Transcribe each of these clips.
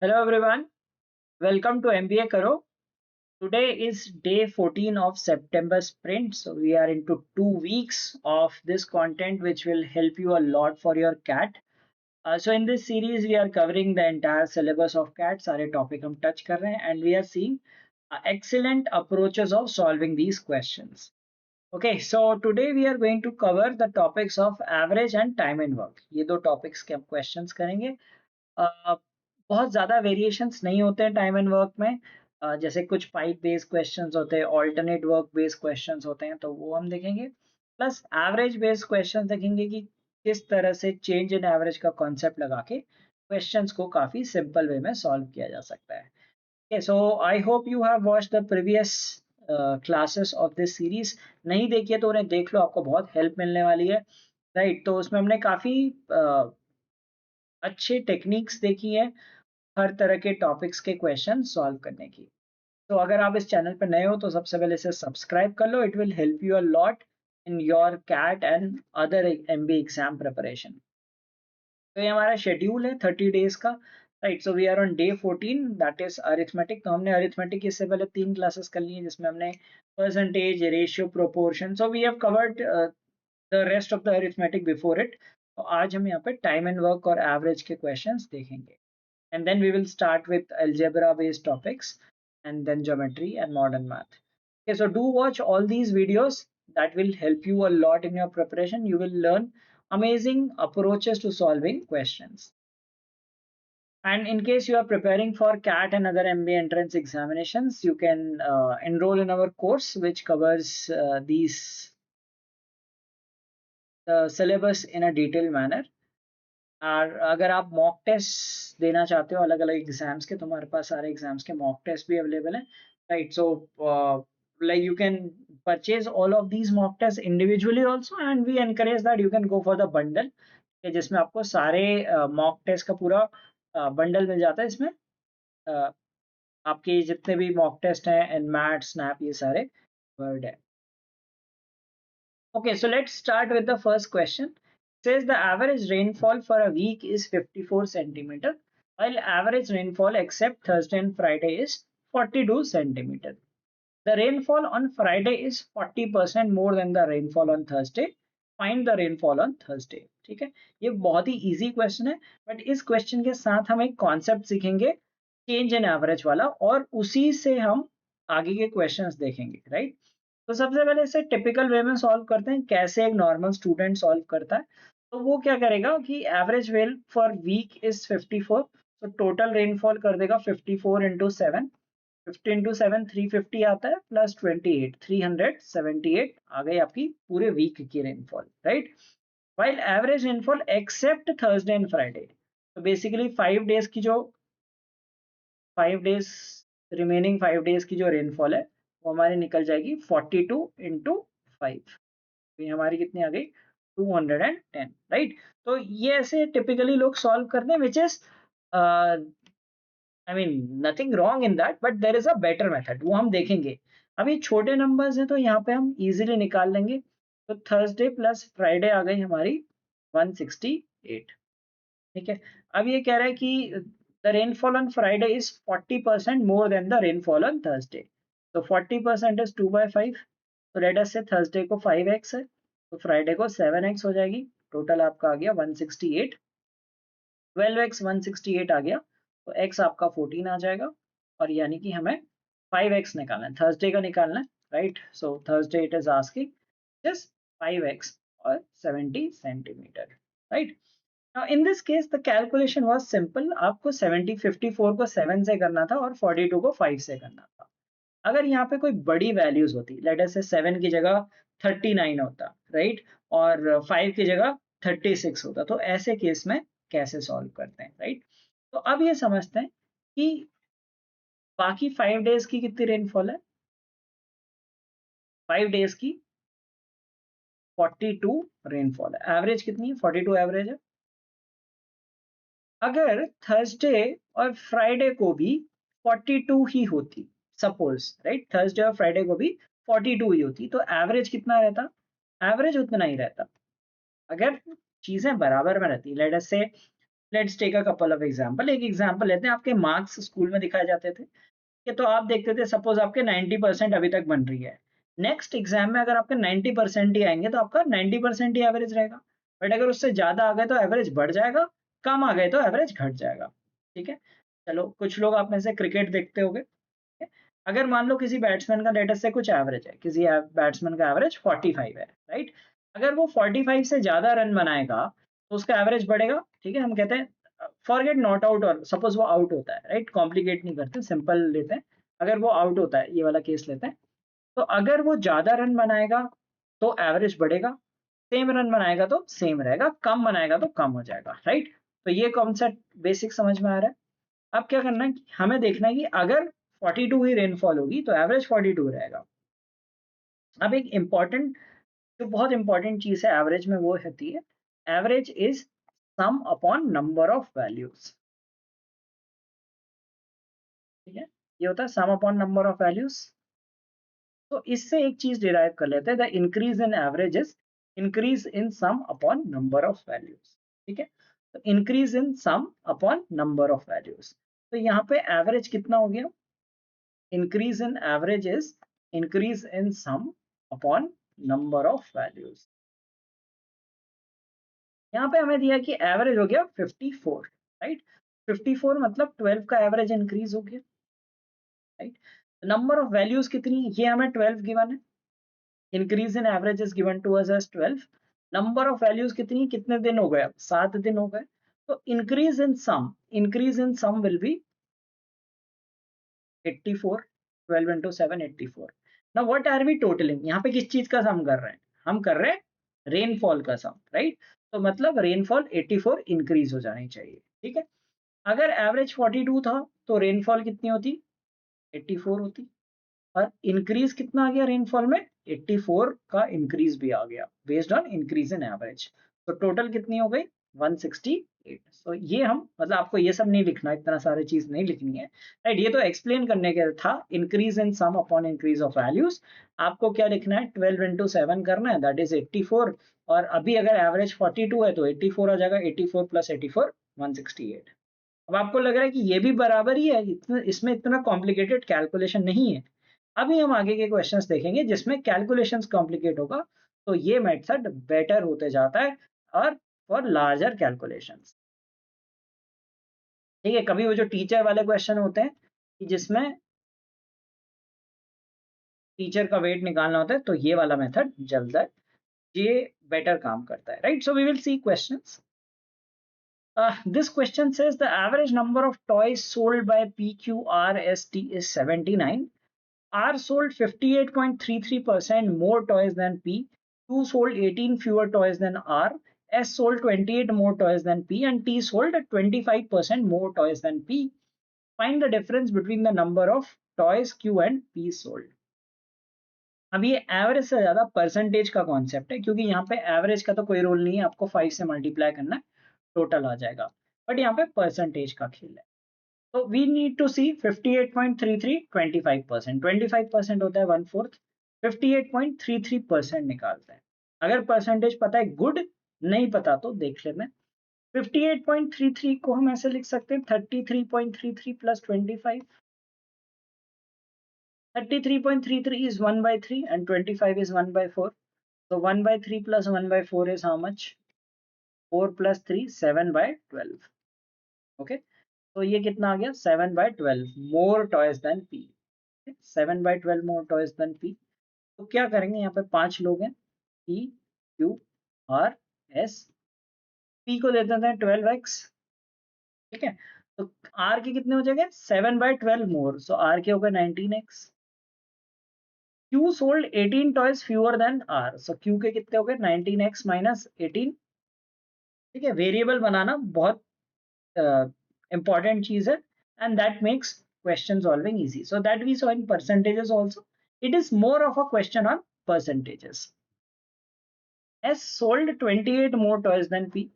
Hello everyone, welcome to MBA Karo. Today is day 14 of September sprint. So we are into 2 weeks of this content which will help you a lot for your CAT. So in this series we are covering the entire syllabus of CAT. सारे topic हम touch कर रहे हैं and we are seeing excellent approaches of solving these questions. Okay, so today we are going to cover the topics of average and time and work. ये दो topics के हम questions करेंगे. बहुत ज़्यादा वेरिएशंस नहीं होते हैं टाइम एंड वर्क में. जैसे कुछ पाइप बेस्ड क्वेश्चंस होते हैं, ऑल्टरनेट वर्क बेस्ड क्वेश्चंस होते हैं, तो वो हम देखेंगे. प्लस एवरेज बेस्ड क्वेश्चंस देखेंगे कि किस तरह से चेंज इन एवरेज का कॉन्सेप्ट लगा के क्वेश्चंस को काफ़ी सिंपल वे में सॉल्व किया जा सकता है. Okay, so I hope you have watched the previous classes of this series. नहीं देखिए तो उन्हें देख लो, आपको बहुत हेल्प मिलने वाली है. राइट, तो उसमें हमने काफ़ी अच्छे टेक्निक्स देखी है हर तरह के टॉपिक्स के क्वेश्चन सॉल्व करने की. तो अगर आप इस चैनल पर नए हो तो सबसे पहले इसे सब्सक्राइब कर लो. It will help you a lot in your CAT and other MBA exam preparation. तो ये हमारा शेड्यूल है 30 डेज का. Right, so we are on day 14, that is arithmetic. तो हमने अरिथमेटिक इससे पहले 3 क्लासेस कर ली हैं जिसमें हमने percentage, ratio, proportion, so we have covered the rest of the arithmetic before it. तो आज हम यहाँ पे टाइम एंड वर्क और एवरेज के क्वेश्चंस देखेंगे. And then we will start with algebra based topics and then geometry and modern math. Okay, so do watch all these videos. That will help you a lot in your preparation. You will learn amazing approaches to solving questions. And in case you are preparing for CAT and other MBA entrance examinations, you can enroll in our course which covers these syllabus in a detailed manner. और अगर आप mock test देना चाहते हो अलग अलग exams के, तो हमारे पास सारे एग्जाम्स के मॉक टेस्ट भी अवेलेबल हैं. Right, so like you can purchase all of these mock tests individually also, and we encourage that you can go for the bundle जिसमें आपको सारे मॉक टेस्ट का पूरा बंडल मिल जाता है. इसमें uh, आपके जितने भी मॉक टेस्ट हैं एंड मैट स्नैप ये सारे वर्ड है. Okay, so let's start with the first question. It says the average rainfall for a week is 54 centimeter, while average rainfall except Thursday and Friday is 42 centimeter. The rainfall on Friday is 40% more than the rainfall on Thursday. Find the rainfall on Thursday. ठीक है, ये बहुत ही easy question है, but इस question के साथ हम एक कॉन्सेप्ट सीखेंगे चेंज इन एवरेज वाला, और उसी से हम आगे के क्वेश्चंस देखेंगे. राइट, तो सबसे पहले इसे टिपिकल वे में सॉल्व करते हैं, कैसे एक नॉर्मल स्टूडेंट सॉल्व करता है. तो वो क्या करेगा कि average rain for week is 54, तो टोटल रेनफॉल कर देगा 54 इंटू 7. 50 इंटू 7 350 आता है, प्लस 28 378 आ गई आपकी पूरे वीक की rainfall. Right, while average rainfall except Thursday and Friday, तो बेसिकली 5 डेज की जो 5 डेज रिमेनिंग 5 डेज की जो रेनफॉल है वो हमारी निकल जाएगी 42 इंटू 5. तो ये हमारी कितनी आ गई 210. राइट, तो ये ऐसे टिपिकली लोग सॉल्व करते हैं, which is I mean nothing wrong in that, but there is a better method, वो हम देखेंगे. अभी छोटे नंबर्स हैं तो यहाँ पे हम इजीली निकाल लेंगे. तो थर्सडे प्लस फ्राइडे आ गई हमारी 168. ठीक है, अब ये कह रहा है कि the rainfall on Friday is 40% more than the rainfall on Thursday. So 40% is 2 by 5. So let us say Thursday को 5x है, तो Friday को 7x हो जाएगी. टोटल आपका आ गया 168. 12x 168 आ गया, तो x आपका 14 आ जाएगा. और यानी कि हमें 5x निकालना है, थर्सडे का निकालना है. Right, so Thursday it is asking just 5x और 70 centimetre. Right, Now in this case the calculation was simple. आपको 54 को 7 से करना था और 42 को 5 से करना था. अगर यहाँ पे कोई बड़ी वैल्यूज होती, लेट अस से 7 की जगह 39 होता, राइट, और 5 की जगह 36 होता, तो ऐसे केस में कैसे सॉल्व करते हैं. राइट, तो अब ये समझते हैं कि बाकी 5 डेज की कितनी रेनफॉल है. 5 डेज की 42 रेनफॉल है. एवरेज कितनी है, 42 एवरेज है. अगर थर्सडे और फ्राइडे को भी 42 ही होती, सपोज, राइट, थर्सडे और फ्राइडे को भी 42 ही होती, तो एवरेज कितना रहता, एवरेज उतना ही रहता. अगर चीजें बराबर में रहती, let us say let's take a couple of example. एक एग्जांपल लेते हैं, आपके मार्क्स स्कूल में दिखाए जाते थे कि तो आप देखते थे सपोज आपके 90% अभी तक बन रही है। नेक्स्ट एग्जाम में अगर आपके 90% ही आएंगे तो आपका 90% ही एवरेज रहेगा। बट अगर उससे ज्यादा आ गए तो एवरेज बढ़ जाएगा, कम आ गए तो एवरेज घट जाएगा। ठीक है। चलो, कुछ लोग आप में से क्रिकेट देखते होंगे। ठीक है? अगर मान लो किसी बैट्समैन का लेटर से कुछ एवरेज है, किसी बैट्समैन का एवरेज 45 है, राइट। अगर वो 45 से ज्यादा रन बनाएगा तो उसका एवरेज बढ़ेगा। ठीक है, हम कहते हैं फॉरगेट नॉट आउट, और सपोज वो आउट होता है, राइट, कॉम्प्लिकेट नहीं करते, सिंपल लेते हैं। अगर वो आउट होता है, ये वाला केस लेते हैं, तो अगर वो ज्यादा रन बनाएगा तो एवरेज बढ़ेगा, सेम रन बनाएगा तो सेम रहेगा, कम बनाएगा तो कम हो जाएगा, राइट। तो ये कॉन्सेप्ट बेसिक समझ में आ रहा है। अब क्या करना है कि हमें देखना है कि अगर 42 ही रेनफॉल होगी तो एवरेज 42 रहेगा। अब एक इम्पॉर्टेंट, जो बहुत इंपॉर्टेंट चीज है एवरेज में, वो होती है average is some upon number of values. ठीक है, ये होता है सम अपॉन नंबर ऑफ वैल्यूज। तो इससे एक चीज डिराइव कर लेते हैं, the increase in average is increase in sum upon number of values. ठीक है, तो increase in sum upon number of values. तो यहाँ पे एवरेज कितना हो गया, increase in average is increase in sum upon number of values। यहाँ पे हमें दिया कि एवरेज हो गया 54, राइट। 54 मतलब 12 का एवरेज इंक्रीज हो गया, राइट। नंबर ऑफ वैल्यूज कितनी है, ये हमें 12 गिवन है। Increase in average is given to us as 12। Number of values कितनी, कितने दिन हो गए, अब 7 दिन हो गए। तो increase in sum will be 84, 12 into 7 84। now what are we totaling, यहाँ पे किस चीज का सम कर रहे हैं, हम कर रहे हैं रेनफॉल का सम, राइट। तो मतलब रेनफॉल 84 इंक्रीज हो जानी चाहिए। ठीक है, अगर एवरेज 42 था तो रेनफॉल कितनी होती, 84 होती। और इंक्रीज कितना आ गया रेनफॉल में, 84 का इंक्रीज भी आ गया based on increase in average. तो टोटल कितनी हो गई, 168। सो ये हम मतलब आपको ये सब नहीं लिखना, इतना सारी चीज नहीं लिखनी है, राइट। ये तो एक्सप्लेन करने के था, increase in sum upon increase of values. आपको क्या लिखना है, 12 into 7 करना है, दैट इज 84। और अभी अगर एवरेज 42 है तो 84 आ जाएगा, 84 प्लस 84 168। अब आपको लग रहा है कि ये भी बराबर ही है, इसमें इतना कॉम्प्लिकेटेड कैलकुलेशन नहीं है। अभी हम आगे के क्वेश्चंस देखेंगे जिसमें कैलकुलेशंस कॉम्प्लिकेट होगा, तो ये मेथड बेटर होते जाता है और फॉर लार्जर कैलकुलेशंस। ठीक है, कभी वो जो टीचर वाले क्वेश्चन होते हैं कि जिसमें टीचर का वेट निकालना होता है, तो ये वाला मेथड जल्द है, ये बेटर काम करता है, right. So we will see questions. This question says the average number of toys sold by PQRST is 79. R sold 58.33% more toys than P. Q sold 18 fewer toys than R. S sold 28 more toys than P, and T sold 25% more toys than P. Find the difference between the number of toys Q and P sold. अब ये average से ज्यादा percentage का concept है, क्योंकि यहाँ पे average का तो कोई रोल नहीं है, आपको 5 से मल्टीप्लाई करना है, टोटल आ जाएगा। बट यहाँ पे परसेंटेज का खेल है। तो वी नीड टू सी 58.33 25%, 25% होता है 1/4, 58.33% निकालते हैं। अगर परसेंटेज पता है गुड, नहीं पता तो देख लेते हैं। 58.33 को हम ऐसे लिख सकते हैं 33.33 plus 25। 33.33 is 1/3 and 25 is 1/4. So 1/3 plus 1/4 is how much? 4 plus 3, 7/12. Okay. तो ये कितना आ गया, 7/12 मोर टॉयज देन पी। 7/12 मोर टॉयज देन पी। तो क्या करेंगे, यहाँ पे 5 लोग हैं, P Q R S. P को दे देते हैं 12x। ठीक है, तो आर के कितने हो जाएंगे, 7/12 मोर, सो आर के हो गए 19x। Q sold 18 toys fewer than R, so Q के कितने हो गए, 19x minus 18। ठीक है, वेरिएबल बनाना बहुत important चीज है, and that makes question solving easy. So that we saw in percentages also. It is more of a question on percentages. S sold 28 more toys than P,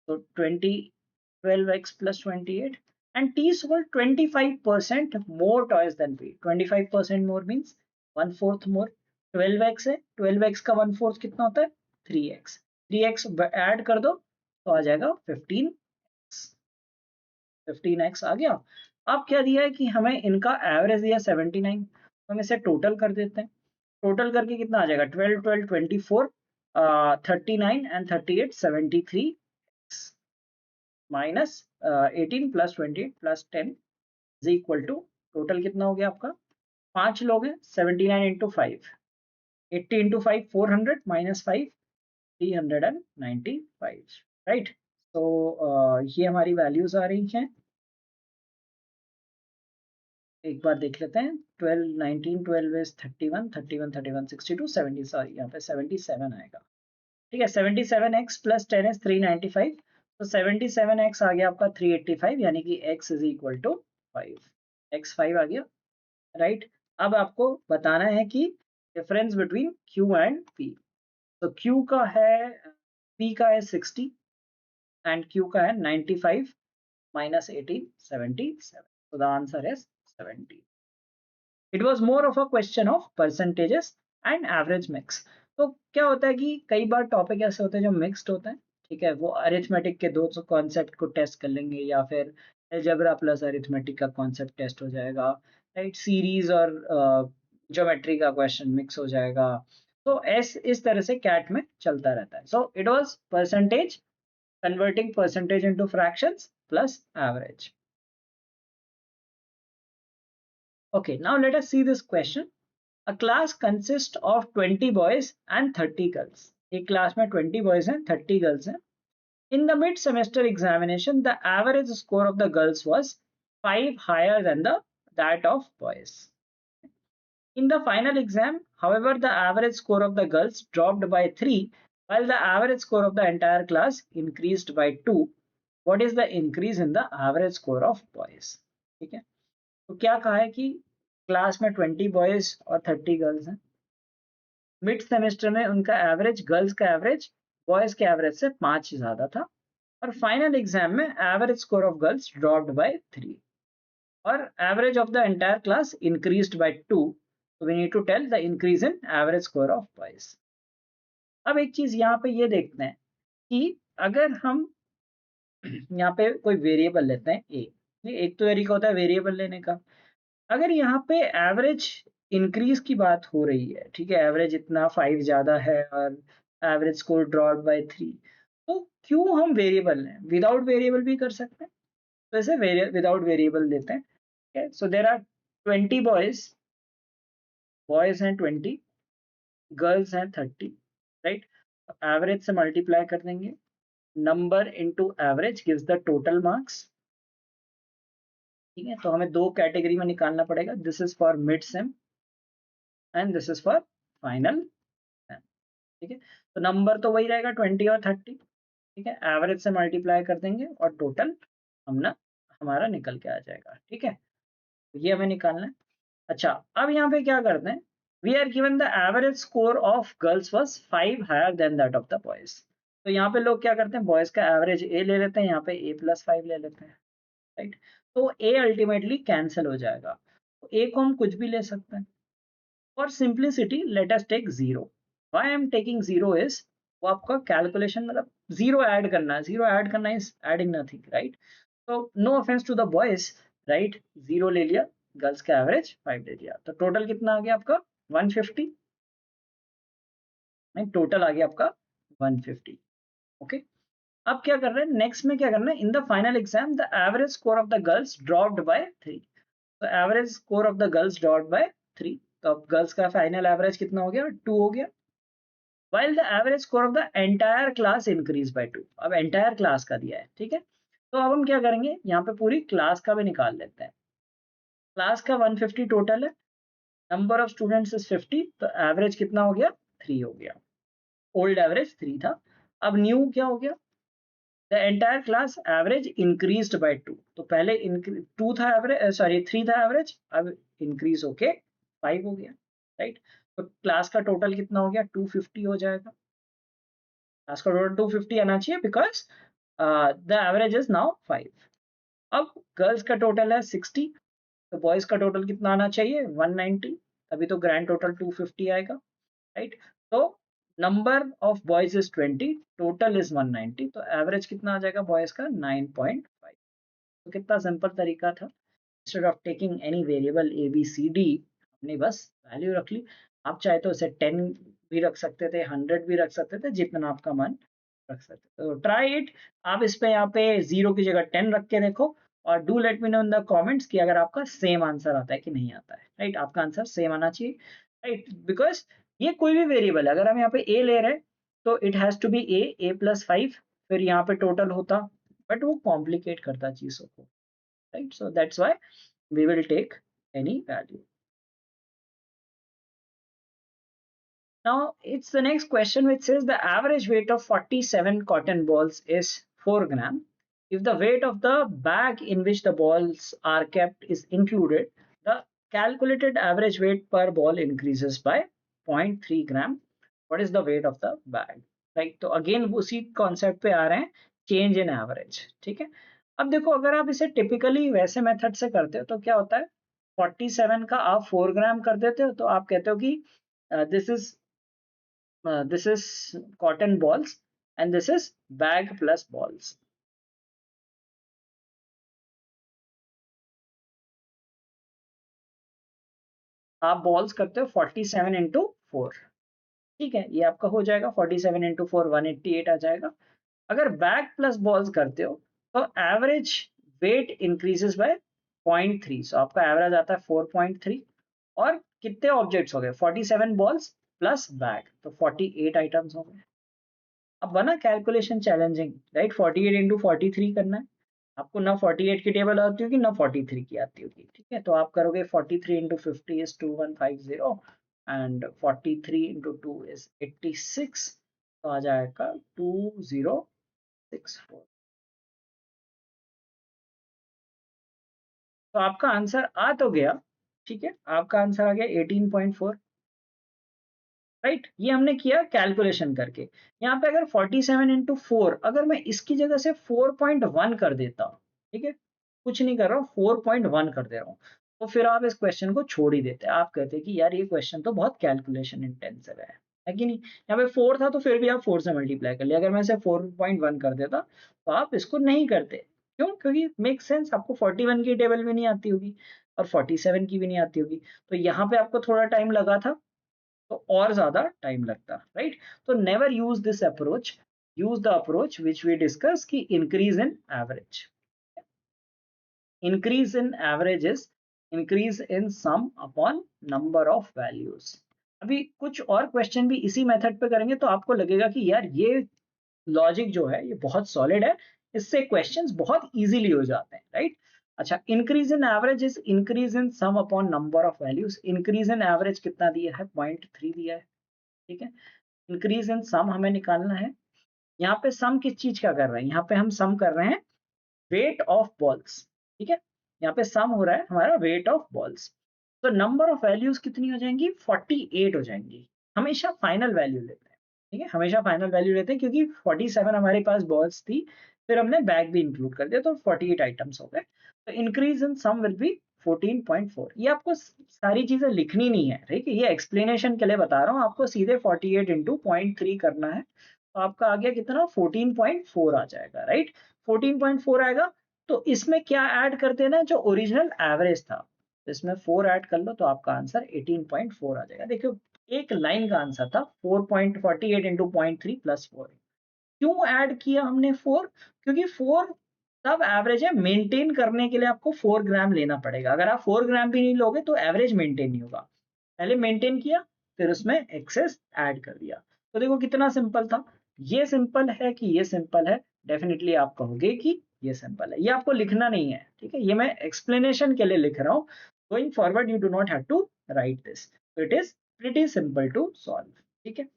so 12x plus 28, and T sold 25% more toys than P. 25% more means 1/4 more. 12x है, 12x का 1/4 कितना होता है, 3x। 3x add कर दो तो आ जाएगा 15। 15x आ गया। अब क्या दिया है कि हमें इनका एवरेज दिया 79, तो हम इसे टोटल कर देते हैं। टोटल करके कितना आ जाएगा, 12 12 24, 39 and 38 73 minus 18 plus 20 plus 10 is equal to, total कितना हो गया आपका, 5 लोग हैं, 79 इंटू 5, 80 इंटू 5 400 माइनस 5 395, राइट। तो ये हमारी वैल्यूज आ रही हैं, एक बार देख लेते हैं। 12 19 12 इज 31 31 31 62 70, सॉरी यहाँ पे 77 आएगा। ठीक है, 77x प्लस 10 इज 395, तो 77x आ गया आपका 385, यानी कि x is equal to 5, x 5 आ गया, राइट। अब आपको बताना है कि difference between q and p। तो q का है, p का है 60 एंड q का है 95 minus 18 77, so the answer is 70. It was more of a question of percentages and average mix. तो क्या होता है कि कई बार टॉपिक ऐसे होते हैं जो मिक्स्ड होते हैं, ठीक है, वो अरिथमेटिक के दो कॉन्सेप्ट को टेस्ट कर लेंगे, या फिर अलजेब्रा प्लस अरिथमेटिक का कॉन्सेप्ट टेस्ट हो जाएगा, राइट, सीरीज और ज्योमेट्री का क्वेश्चन मिक्स हो जाएगा। तो इस तरह से कैट में चलता रहता है। So it was percentage, converting percentage into fractions plus average. Okay, now let us see this question. A class consists of 20 boys and 30 girls. एक क्लास में 20 boys हैं, 30 girls हैं. In the mid-semester examination, the average score of the girls was 5 higher than that of boys. In the final exam, however, the average score of the girls dropped by 3, while the average score of the entire class increased by 2. What is the increase in the average score of boys? ठीक है, तो क्या कहा है कि class में 20 boys और 30 girls हैं, मिड सेमेस्टर में उनका एवरेज, गर्ल्स का एवरेज बॉयज के एवरेज से 5 ज्यादा था, और फाइनल एग्जाम में average score of girls dropped by 3 और average of the entire class increased by 2, so we need to tell the increase in average score of boys. अब एक चीज यहाँ पे ये देखते हैं कि अगर हम यहाँ पे कोई वेरिएबल लेते हैं a, एक तो तरीका होता है वेरिएबल लेने का। अगर यहाँ पे एवरेज इंक्रीज की बात हो रही है, ठीक है, एवरेज इतना 5 ज्यादा है और एवरेज स्कोर ड्रॉप बाय 3, तो क्यों हम वेरिएबल लें, विदाउट वेरिएबल भी कर सकते हैं, तो इसे विदाउट वेरिएबल लेते हैं। okay? So there are 20 boys, boys हैं 20, गर्ल्स हैं 30, राइट। एवरेज से मल्टीप्लाई कर देंगे, number into average gives the total marks. ठीक है, तो हमें दो कैटेगरी में निकालना पड़ेगा, this is for mid sem and this is for final same. ठीक है, तो नंबर तो वही रहेगा 20 और 30, ठीक है, एवरेज से मल्टीप्लाई कर देंगे और टोटल हमने हमारा निकल के आ जाएगा। ठीक है, तो ये हमें निकालना है। अच्छा, अब यहाँ पे क्या करते हैं, we are given the average score of girls was 5 higher than that of the boys. तो यहाँ पे लोग क्या करते हैं, बॉयज का एवरेज ए ले लेते हैं, यहाँ पे ए प्लस 5 ले लेते हैं, राइट। तो ए अल्टीमेटली कैंसिल हो जाएगा, तो ए को हम कुछ भी ले सकते हैं। For simplicity let us take 0। Why I am taking 0 is, वो आपका कैलकुलेशन मतलब 0 ऐड करना है, 0 ऐड करना इज एडिंग नथिंग, राइट। तो no offence to the boys, right, 0 ले लिया, गर्ल्स का एवरेज 5 ले लिया, तो टोटल कितना आ गया आपका 150, नहीं टोटल आ गया आपका 150। ओके, अब क्या कर रहे हैं, नेक्स्ट में क्या करना है, in the final exam the average score of the girls dropped by 3, तो average score of the girls dropped by 3, तो अब गर्ल्स का फाइनल एवरेज कितना हो गया, 2 हो गया, while the average score of the entire class increase by 2। अब एंटायर क्लास का दिया है, ठीक है, तो अब हम क्या करेंगे, यहाँ पे पूरी क्लास का भी निकाल लेते हैं। क्लास का 150 टोटल है, नंबर ऑफ स्टूडेंट्स इज 50, तो एवरेज कितना हो गया, 3 हो गया, ओल्ड एवरेज 3 था। अब न्यू क्या हो गया, the entire class average increased by 2, तो पहले 2 था एवरेज, सॉरी 3 था एवरेज, अब इंक्रीज होके 5 हो गया, राइट। तो क्लास का टोटल कितना हो गया, 250 हो जाएगा, क्लास का टोटल 250 आना चाहिए because the average is now 5। अब गर्ल्स का टोटल है 60, तो बॉयज का टोटल कितना आना चाहिए 190, अभी तो ग्रैंड टोटल 250 आएगा, राइट। तो number of boys is 20, total is 190, तो एवरेज कितना आ जाएगा बॉयज का 9.5। तो कितना सिंपल तरीका था, instead of taking any variable A B C D हमने बस वैल्यू रख ली। आप चाहे तो उसे 10 भी रख सकते थे, 100 भी रख सकते थे, जितना आपका मन रख सकते थे। तो ट्राई इट। आप इस पे यहाँ पे 0 की जगह 10 रख के देखो, और do let me know in the comments कि अगर आपका सेम आंसर आता है कि नहीं आता है। राइट, आपका आंसर सेम आना चाहिए। राइट, बिकॉज ये कोई भी वेरिएबल है, अगर हम यहाँ पे ए ले रहे हैं तो it has to be A plus 5, फिर यहाँ पे टोटल होता, बट वो कॉम्प्लिकेट करता चीजों को। Right, so that's why we will take any value. Now it's the next question, which says the average weight of 47 cotton balls is 4 gram. If the weight of the bag in which the balls are kept is included, the calculated average weight per ball increases by 0.3 gram. What is the weight of the bag? Right, तो again उसी concept पे आ रहे हैं, change in average। ठीक है, अब देखो अगर आप इसे टिपिकली वैसे मेथड से करते हो तो क्या होता है, 47 का आप 4 ग्राम कर देते हो, तो आप कहते हो कि this is cotton balls and this is bag plus balls. आप बॉल्स करते हो 47 इंटू 4। ठीक है, ये आपका हो जाएगा 47 इंटू 4 188 आ जाएगा। अगर बैग प्लस बॉल्स करते हो तो एवरेज वेट इंक्रीजेस बाय 0.3, सो आपका एवरेज आता है 4.3। और कितने ऑब्जेक्ट्स हो गए, 47 बॉल्स प्लस बैग, तो 48 आइटम्स हो गए। अब बना कैलकुलेशन चैलेंजिंग, राइट, 48 इंटू 43 करना है आपको। ना 48 की टेबल आती होगी ना 43 की आती होगी। ठीक है, तो आप करोगे 43 into 50 is 2150 and 43 into 2 is 86, तो आ जाएगा 2064। तो आपका आंसर आ तो गया। ठीक है, आपका आंसर आ गया 18.4। राइट, ये हमने किया कैलकुलेशन करके। यहाँ पे अगर 47 इंटू 4, अगर मैं इसकी जगह से 4.1 कर देता हूँ, ठीक है, कुछ नहीं कर रहा हूँ, 4.1 कर दे रहा हूँ, तो फिर आप इस क्वेश्चन को छोड़ ही देते। आप कहते कि यार ये क्वेश्चन तो बहुत कैलकुलेशन इंटेंसिव है कि नहीं। यहाँ पे 4 था तो फिर भी आप 4 से मल्टीप्लाई कर लिया। अगर मैं इसे 4.1 कर देता तो आप इसको नहीं करते। क्यों? क्योंकि मेक सेंस, आपको 41 की टेबल भी नहीं आती होगी और 47 की भी नहीं आती होगी, तो यहाँ पे आपको थोड़ा टाइम लगा था, तो और ज्यादा टाइम लगता। राइट, तो never use this approach, use the approach which we discuss की increase in average. Increase in average is increase in sum upon number of values. अभी कुछ और क्वेश्चन भी इसी मेथड पे करेंगे तो आपको लगेगा कि यार ये लॉजिक जो है ये बहुत सॉलिड है, इससे क्वेश्चंस बहुत इजीली हो जाते हैं। राइट, अच्छा, increase in average is increase in sum upon number of values. Increase in average कितना दिया है, 0.3 दिया है। ठीक है, इंक्रीज इन सम हमें निकालना है। यहाँ पे सम किस चीज का कर रहे हैं, यहाँ पे हम सम कर रहे हैं वेट ऑफ बॉल्स। ठीक है, यहाँ पे सम हो रहा है हमारा वेट ऑफ बॉल्स। तो नंबर ऑफ वैल्यूज कितनी हो जाएंगी, 48 हो जाएंगी। हमेशा फाइनल वैल्यू लेते हैं। ठीक है, हमेशा फाइनल वैल्यू लेते हैं, क्योंकि 47 हमारे पास बॉल्स थी, फिर हमने बैग भी इंक्लूड कर दिया, तो 48 आइटम्स हो गए। तो increase in sum will be 14.4। ये आपको सारी चीजें लिखनी नहीं है, ठीक है, ये एक्सप्लेनेशन के लिए बता रहा हूँ। आपको सीधे 48 इंटू 0.3 करना है, तो आपका आ गया कितना, 14.4 आ जाएगा। राइट, 14.4 आएगा। तो इसमें क्या ऐड कर देना, जो ओरिजिनल एवरेज था, तो इसमें 4 ऐड कर लो, तो आपका आंसर 18.4 आ जाएगा। देखो, एक लाइन का आंसर था 4.48 इंटू 0.3 प्लस 4। क्यों ऐड किया हमने 4? क्योंकि 4 तब एवरेज है, मेंटेन करने के लिए आपको 4 ग्राम लेना पड़ेगा। अगर आप 4 ग्राम भी नहीं लोगे तो एवरेज मेंटेन नहीं होगा। पहले मेंटेन किया, फिर उसमें एक्सेस ऐड कर दिया। तो देखो कितना सिंपल था। ये सिंपल है कि ये सिंपल है, डेफिनेटली आप कहोगे कि ये सिंपल है। ये आपको लिखना नहीं है, ठीक है, ये मैं एक्सप्लेनेशन के लिए लिख रहा हूँ। Going forward you do not have to write this, it is pretty simple to solve. ठीक है,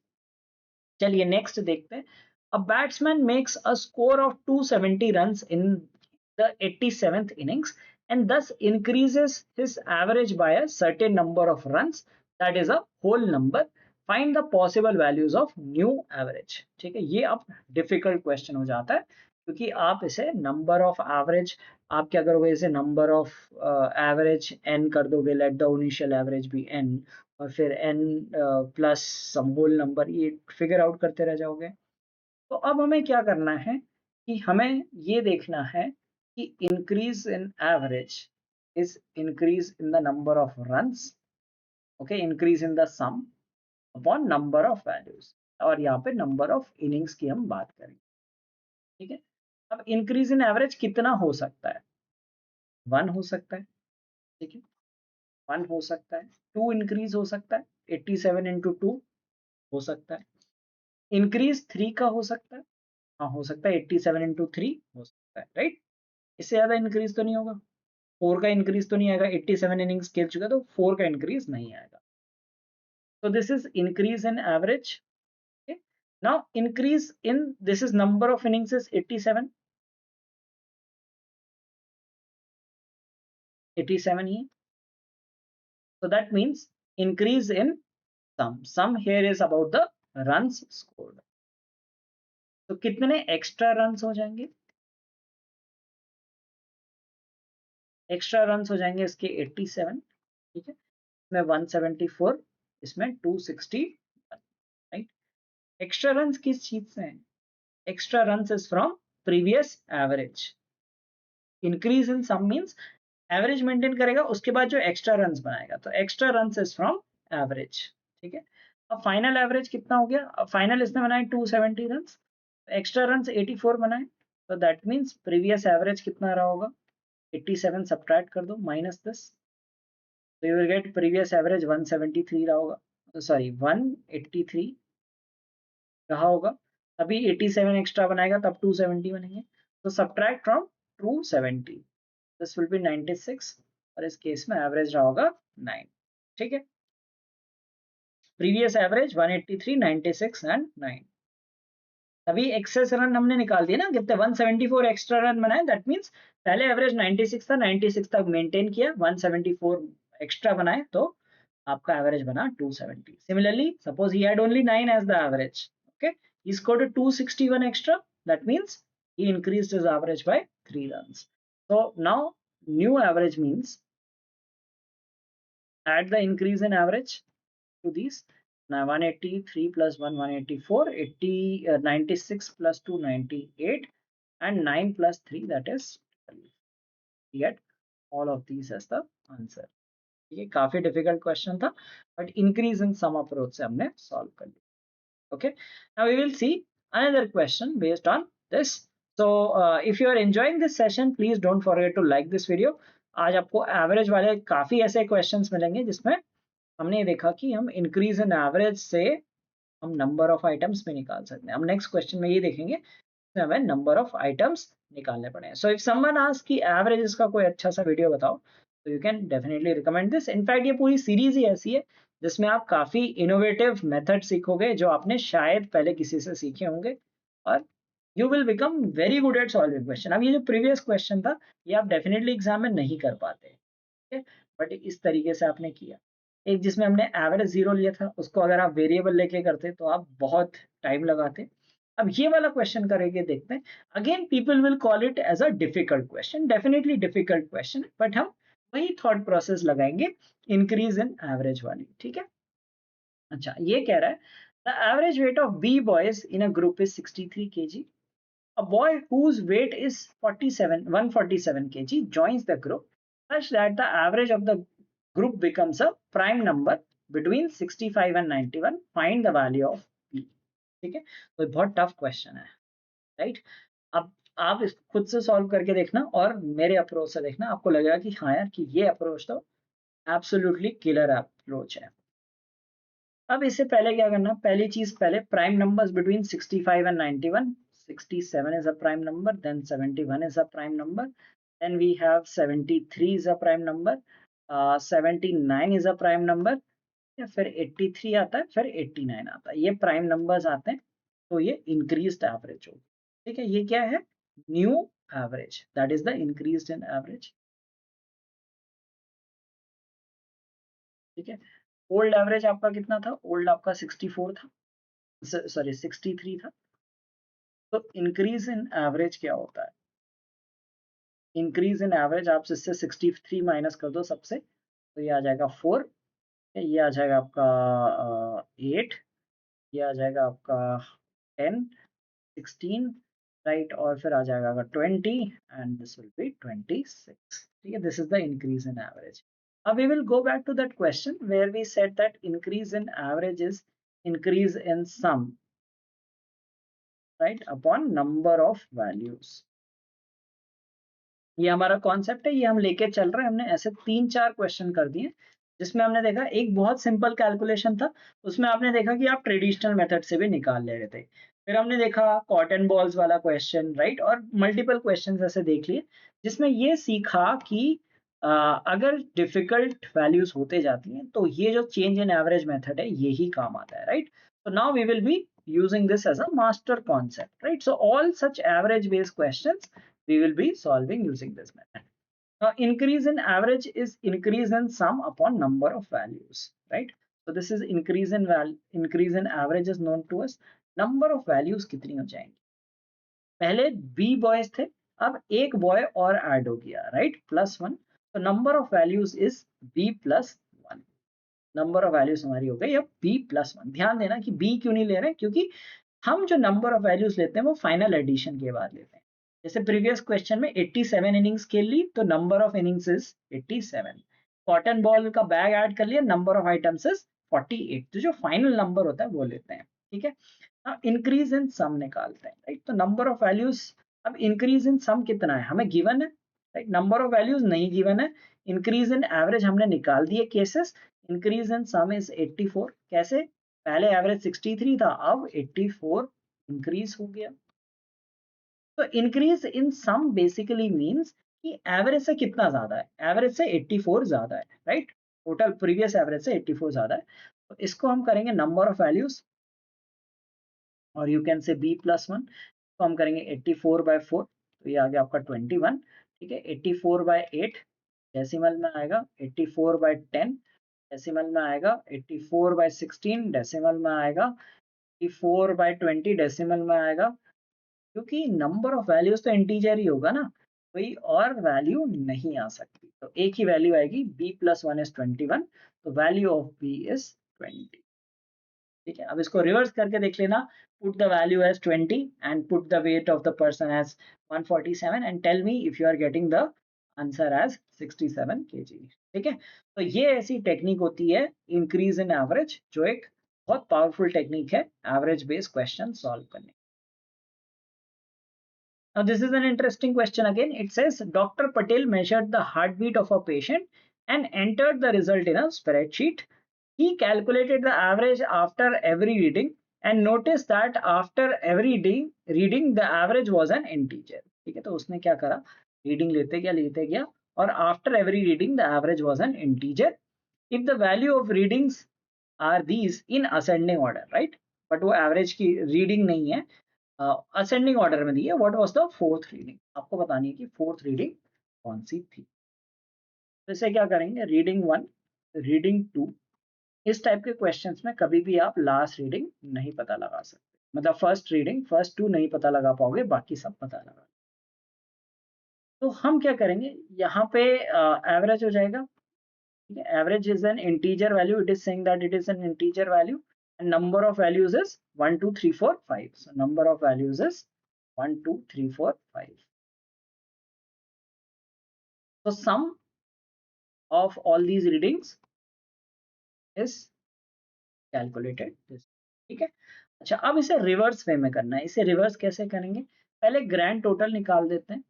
चलिए नेक्स्ट देखते हैं। A batsman makes a score of 270 runs in the 87th innings and thus increases his average by a certain number of runs, that is a whole number. Find the possible values of new average। ठीक है, ये अब difficult question हो जाता है, क्योंकि आप इसे नंबर ऑफ एवरेज, आप क्या करोगे, इसे नंबर ऑफ एवरेज n कर दोगे, let the initial average be n, और फिर n plus some whole number, ये फिगर आउट करते रह जाओगे। तो अब हमें क्या करना है कि हमें ये देखना है कि increase in average is increase in the number of runs, okay, increase in the sum upon number of values, और यहाँ पे number of innings की हम बात करेंगे, ठीक है। अब increase in average कितना हो सकता है? 1 हो सकता है, ठीक है, 1 हो सकता है, 2 इंक्रीज हो सकता है, 87 इंटू 2 हो सकता है, इंक्रीज 3 का हो सकता है, हाँ हो सकता है, 87 इंटू 3 हो सकता है, राइट। इससे ज्यादा इंक्रीज तो नहीं होगा, 4 का इंक्रीज तो नहीं आएगा, 87 इनिंग्स खेल चुका तो 4 का इंक्रीज नहीं आएगा। So this is increase in average. Okay. Now increase in this is number of innings is 87. 87 he. So that means increase in sum. Sum here is about the runs scored. तो कितने extra runs हो जाएंगे? Extra runs हो जाएंगे इसके 87, ठीक है, इसमें 174, इसमें 261, राइट। एक्स्ट्रा रन्स किस चीज से हैं? Extra runs is from previous average. Increase in sum means average maintain करेगा, उसके बाद जो एक्स्ट्रा रन्स बनाएगा, तो extra runs is from average, ठीक है। अब फाइनल एवरेज कितना हो गया? अब फाइनल इसने बनाए 270 रन्स, एक्स्ट्रा रन्स 84 बनाए, तो दैट मींस प्रीवियस एवरेज कितना रहा होगा? 87 सब्ट्रैक्ट कर दो माइनस दिस, तो you will get previous average 173 रहा होगा, सॉरी 183 रहा होगा, अभी 87 एक्स्ट्रा बनाएगा तब 270 बनेंगे, तो subtract from 270, this will be 96, और इस केस में एवरेज रहा होगा 9, ठीक है। Previous average 183, 96 and 9। अभी एक्सेस रन हमने निकाल दिया ना, कितने 174 एक्स्ट्रा रन बनाए, दैट मींस पहले एवरेज 96 था, 96 तक मेंटेन किया, 174 एक्स्ट्रा बनाए तो आपका एवरेज बना 270। Similarly suppose he had only 9 as the average, okay, he scored a 261 extra, that means he increased his average by 3 runs. So now new average means add the increase in average to these. Now 183 plus 1 184, 96 plus 2 98, and 9 plus 3 that is 12. We get all of these as the answer. ये काफी difficult question था, but increase in sum approach से हमने solve कर लिया। Okay, now we will see another question based on this. So if you are enjoying this session, please don't forget to like this video. आज आपको average वाले काफी ऐसे questions मिलेंगे जिसमें हमने देखा कि हम इंक्रीज इन एवरेज से हम नंबर ऑफ आइटम्स भी निकाल सकते हैं। हम नेक्स्ट क्वेश्चन में ये देखेंगे हमें नंबर ऑफ आइटम्स निकालने पड़े। सो इफ समवन आस्क कि एवरेजेस का कोई अच्छा सा वीडियो बताओ, तो you can definitely recommend this. In fact ये पूरी सीरीज ही ऐसी है जिसमें आप काफी इनोवेटिव मेथड सीखोगे जो आपने शायद पहले किसी से सीखे होंगे, और you will become very good at solving question. अब ये जो प्रीवियस क्वेश्चन था ये आप डेफिनेटली एग्जाम में नहीं कर पाते, ठीक है, बट इस तरीके से आपने किया। एक जिसमें हमने एवरेज 0 लिया था, उसको अगर आप वेरिएबल लेके करते तो आप बहुत टाइम लगाते। अब ये वाला क्वेश्चन करेंगे, देखते हैं। Again people will call it as a difficult question, definitely difficult question, but हम वही थॉट प्रोसेस लगाएंगे इंक्रीज इन एवरेज वाली, ठीक है। अच्छा, ये कह रहा है the average weight of B boys in a group is 63 kg. A boy whose weight is 147 kg joins the group such that the average of the group becomes a prime number between 65 and 91. Find the value of p. ठीक है, तो बहुत tough question है, right. अब आप इस खुद से सॉल्व करके देखना और मेरे अप्रोच से देखना, आपको लगेगा कि हाँ यार, कि ये अप्रोच तो एब्सोल्युटली किलर अप्रोच है। अब इससे पहले क्या करना, पहली चीज, पहले prime numbers between 65 and 91. 67 is a prime number, then 71 is a prime number, then we have 73 is a prime number, 79 is a prime number, या फिर 83 आता है, फिर 89 आता है, ये प्राइम नंबर्स आते हैं, तो ये इंक्रीज्ड एवरेज होगी, ठीक है। ये क्या है? New average, that is the increased in average, ठीक है। ओल्ड एवरेज आपका कितना था? ओल्ड आपका 64 था, सॉरी 63 था। तो इंक्रीज इन एवरेज क्या होता है? इंक्रीज इन एवरेज आप इससे 63 माइनस कर दो सबसे, तो ये आ जाएगा 4, ये आ जाएगा आपका 8, ये आ जाएगा आपका 10, 16, राइट, और फिर आ जाएगा 20 एंड दिस विल बी 26, ठीक है, this is the increase in average. Now we will go back to that question where we said that increase in average is increase in sum, right, upon number of values. ये हमारा concept है, ये हम लेके चल रहे हैं. हमने ऐसे 3-4 क्वेश्चन कर दिए जिसमें हमने देखा एक बहुत सिंपल कैलकुलेशन था, उसमें आपने देखा कि आप ट्रेडिशनल मेथड से भी निकाल ले रहे थे. फिर हमने देखा कॉटन बॉल्स वाला क्वेश्चन, राइट, और मल्टीपल क्वेश्चन ऐसे देख लिए जिसमें ये सीखा कि अगर डिफिकल्ट वैल्यूज होते जाती हैं तो ये जो चेंज इन एवरेज मेथड है यही काम आता है, right. So now we will be using this as a master concept, right? So all such average based questions we will be solving using this method. Now, increase in average is increase in sum upon number of values, right? So this is increase in average is known to us. Number of values कितनी हो जाएंगी? पहले b boys थे, अब एक boy और add हो गया, राइट, +1. तो number of values is b+1. Number of values हमारी हो गई अब b+1. ध्यान देना कि b क्यों नहीं ले रहे हैं, क्योंकि हम जो नंबर ऑफ वैल्यूज लेते हैं वो फाइनल एडिशन के बाद लेते हैं. जैसे प्रीवियस क्वेश्चन में 87 इनिंग्स खेल ली तो number of innings is 87. Cotton ball का बैग ऐड कर लिया, नंबर ऑफ आइटम्स इज 48. तो जो फाइनल नंबर होता है वो लेते हैं, ठीक है. इंक्रीज इन सम निकालते हैं, राइट. तो नंबर ऑफ वैल्यूज, अब इंक्रीज इन सम कितना है हमें गिवन है, राइट. नंबर ऑफ वैल्यूज नहीं गिवन है. इंक्रीज इन एवरेज हमने निकाल दिए cases. Increase in some is 84. कैसे? पहले एवरेज 63 था, अब 84 इंक्रीज हो गया. तो increase in sum basically means कि एवरेज से कितना ज्यादा है, एवरेज से 84 ज्यादा है, राइट. टोटल प्रीवियस एवरेज से 84 ज्यादा है. तो इसको हम करेंगे नंबर ऑफ वैल्यूज, और यू कैन से b+1. तो हम करेंगे 84/4, तो ये आ गया आपका 21, ठीक है. 84/8 डेसिमल में आएगा, 84/10 डेसिमल में आएगा, 84/16 डेसिमल में आएगा, 84/20 डेसिमल में आएगा. क्योंकि नंबर ऑफ वैल्यूज तो इंटीजर ही होगा ना, कोई और वैल्यू नहीं आ सकती. तो एक ही वैल्यू आएगी, b+1 इज 21, तो वैल्यू ऑफ b इज 20, ठीक है. अब इसको रिवर्स करके देख लेना. Put the value as 20 and put the weight of the person as 147 and tell me if you are getting the answer as 67 kg, ठीक है. तो ये ऐसी टेक्निक होती है इंक्रीज इन एवरेज, जो एक बहुत पावरफुल टेक्निक है एवरेज बेस्ड क्वेश्चन सॉल्व करने. Now this is an interesting question again. It says Dr. Patel measured the heartbeat of a patient and entered the result in a spreadsheet. He calculated the average after every reading and noticed that after every reading the average was an integer. ठीक है, तो उसने क्या करा, reading लेते गया और after every reading the average was an integer. If the value of readings are these in ascending order, right? But वो average की रीडिंग नहीं है, असेंडिंग ऑर्डर में दी है. What was the fourth reading, आपको बतानी है कि फोर्थ रीडिंग कौन सी थी. तो इसे क्या करेंगे, रीडिंग 1, रीडिंग 2. इस टाइप के क्वेश्चंस में कभी भी आप लास्ट रीडिंग नहीं पता लगा सकते, मतलब फर्स्ट रीडिंग फर्स्ट 2 नहीं पता लगा पाओगे, बाकी सब पता लगा. तो हम क्या करेंगे, यहाँ पे एवरेज हो जाएगा, ठीक है. Average is an integer value, it is saying that it is an integer value and number of values is 1 2 3 4 5. So number of values is 1 2 3 4 5. So sum of all these readings is calculated this, ठीक है. अच्छा, अब इसे reverse way में करना है. इसे reverse कैसे करेंगे, पहले ग्रैंड टोटल निकाल देते हैं.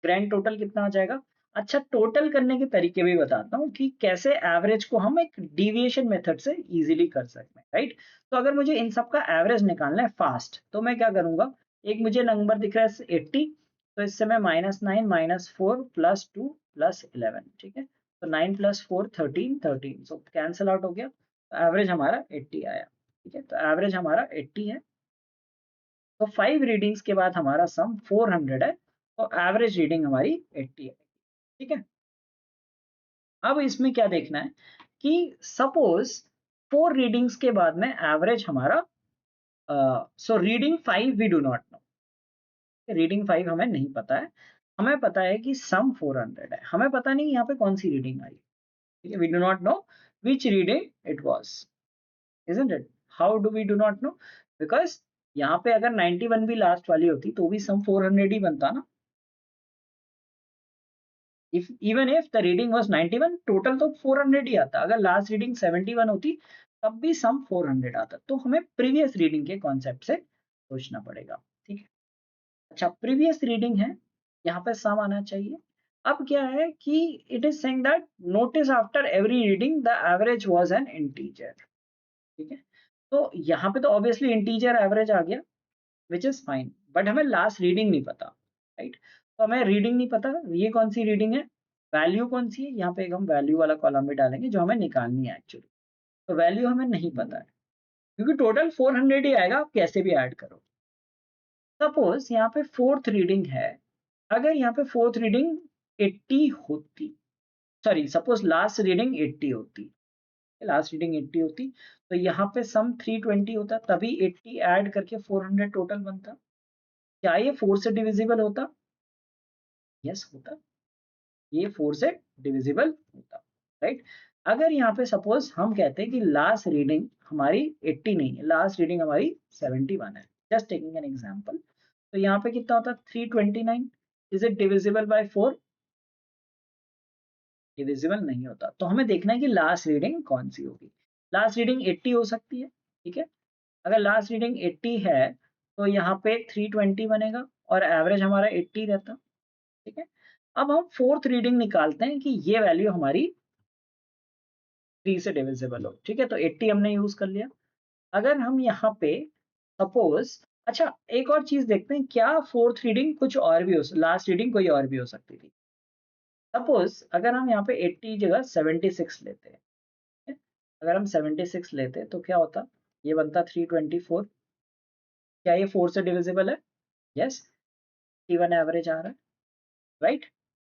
ग्रैंड टोटल कितना आ जाएगा. अच्छा, टोटल करने के तरीके भी बताता हूँ कि कैसे एवरेज को हम एक डिविएशन मेथड से इजीली कर सकते हैं, राइट. तो अगर मुझे इन सब का एवरेज निकालना है फास्ट, तो मैं क्या करूंगा, एक मुझे नंबर दिख रहा है 80, तो इससे मैं -9 -4 +2 +11, ठीक है. तो 9 + 4 13 13, सो कैंसिल आउट हो गया. तो एवरेज हमारा 80 आया, ठीक है. तो एवरेज हमारा 80 है. तो 5 रीडिंग्स के बाद हमारा सम 400 है, तो एवरेज रीडिंग हमारी 80 है, ठीक है. अब इसमें क्या देखना है कि सपोज 4 रीडिंग्स के बाद में एवरेज हमारा, so reading 5 we do not know, reading 5 हमें नहीं पता है. हमें पता है कि सम 400 है, हमें पता नहीं यहाँ पे कौन सी रीडिंग आई, ठीक है. We do not know which reading it was, isn't it? How do we do not know? Because यहाँ पे अगर 91 भी लास्ट वाली होती तो भी सम 400 ही बनता ना। If even if the reading was 91, total तो 400 ही आता। अगर लास्ट रीडिंग 71 होती तब भी सम 400 आता। तो हमें प्रीवियस रीडिंग के कॉन्सेप्ट से सोचना पड़ेगा, ठीक है। अच्छा, प्रीवियस रीडिंग है, यहाँ पे सम आना चाहिए। अब क्या है कि it is saying that notice after every reading the average was an integer, ठीक है। तो यहाँ पे तो ऑब्वियसली इंटीजर एवरेज आ गया, विच इज फाइन, बट हमें लास्ट रीडिंग नहीं पता, राइट। तो हमें रीडिंग नहीं पता, ये कौन सी रीडिंग है, वैल्यू कौन सी है, यहाँ पे एक हम वैल्यू वाला कॉलम भी डालेंगे जो हमें निकालनी है एक्चुअली। तो वैल्यू हमें नहीं पता है क्योंकि टोटल 400 ही आएगा, आप कैसे भी ऐड करो। सपोज यहाँ पे फोर्थ रीडिंग है, अगर यहाँ पे फोर्थ रीडिंग 80 होती, सॉरी सपोज लास्ट रीडिंग 80 होती, लास्ट रीडिंग 80 होती, तो यहाँ पे सम 320 होता, तभी 80 ऐड करके 400 टोटल बनता। क्या ये 4 से डिविजिबल होता? यस होता, ये 4 से डिविजिबल होता, राइट। अगर यहाँ पे सपोज हम कहते हैं कि लास्ट रीडिंग हमारी 80 नहीं है, लास्ट रीडिंग हमारी 71 है, जस्ट टेकिंग एन एग्जांपल, तो यहाँ पे कितना होता? 329। Is it divisible by 4? Divisible नहीं होता। तो हमें देखना है कि लास्ट रीडिंग कौन सी होगी। लास्ट रीडिंग 80 हो सकती है, ठीक है। अगर लास्ट रीडिंग 80 है तो यहाँ पे 320 बनेगा और एवरेज हमारा 80 रहता, ठीक है। अब हम फोर्थ रीडिंग निकालते हैं कि ये वैल्यू हमारी 3 से डिविजिबल हो, ठीक है। तो 80 हमने यूज कर लिया। अगर हम यहाँ पे सपोज, अच्छा एक और चीज देखते हैं, क्या फोर्थ रीडिंग कुछ और भी हो, लास्ट रीडिंग कोई और भी हो सकती थी। सपोज अगर हम यहाँ पे 80 जगह 76 लेते हैं, ठीक है? अगर हम 76 लेते तो क्या होता? ये बनता 324। क्या ये 4 से डिविजिबल है? यस, 81 एवरेज आ रहा है, राइट।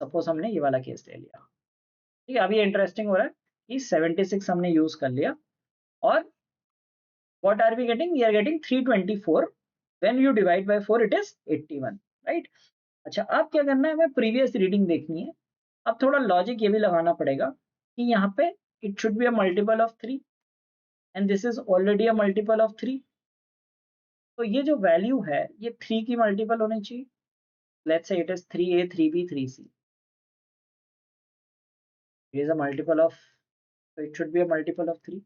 सपोज हमने ये वाला केस ले लिया, ठीक है। अभी इंटरेस्टिंग हो रहा है कि 76 हमने यूज कर लिया और what are we getting? We are getting 324. When you divide by 4 it is 81, right? अच्छा, अब क्या करना है, हमें प्रीवियस रीडिंग देखनी है। अब थोड़ा लॉजिक ये भी लगाना पड़ेगा कि यहाँ पे it should be a multiple of 3 and this is already a multiple of 3। तो ये जो वैल्यू है ये 3 की मल्टीपल होनी चाहिए। Let's say it is 3a 3b 3c, it is a multiple of, तो it should be a multiple of 3।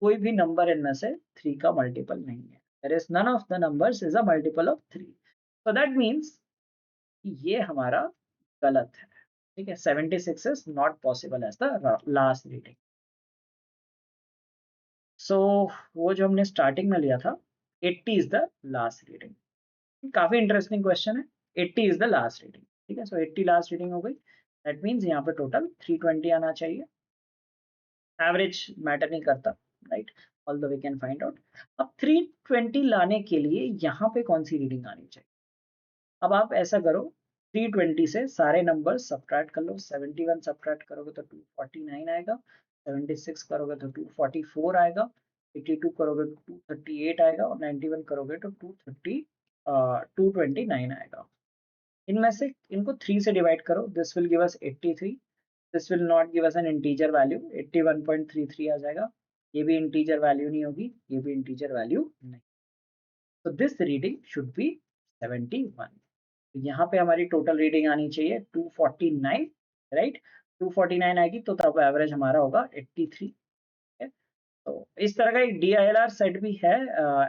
कोई भी नंबर इनमें से 3 का मल्टीपल नहीं है। There is none of the numbers is a multiple of 3। So that means ये हमारा गलत है, ठीक है। 76 is not possible as the last reading. सो वो जो हमने स्टार्टिंग में लिया था 80 इज द लास्ट रीडिंग। काफी इंटरेस्टिंग क्वेश्चन है। 80 इज द लास्ट रीडिंग, ठीक है। सो 80 लास्ट रीडिंग हो गई, दैट मीन्स यहाँ पे टोटल 320 आना चाहिए। एवरेज मैटर नहीं करता, right, although we can find out. अब 320 लाने के लिए यहाँ पे कौन सी रीडिंग आनी चाहिए? अब आप ऐसा करो, 320 से सारे नंबर सब्ट्रैक्ट कर लो। 71 सब्ट्रैक्ट करोगे तो 249 आएगा, 76 करोगे तो 244 आएगा, 82 करोगे तो 238 आएगा और 91 करोगे तो 229 आएगा। इनमें से इनको 3 से डिवाइड करो, this will give us 83। This will not give us N integer value, 81.33 आ जाएगा। ये भी इंटीजर वैल्यू नहीं होगी, ये भी इंटीजर वैल्यू नहीं। तो दिस रीडिंग शुड बी 71। तो यहाँ पे हमारी टोटल रीडिंग आनी चाहिए 249, राइट। 249 आएगी तो तब एवरेज हमारा होगा 83, है। तो इस तरह का एक DILR सेट भी है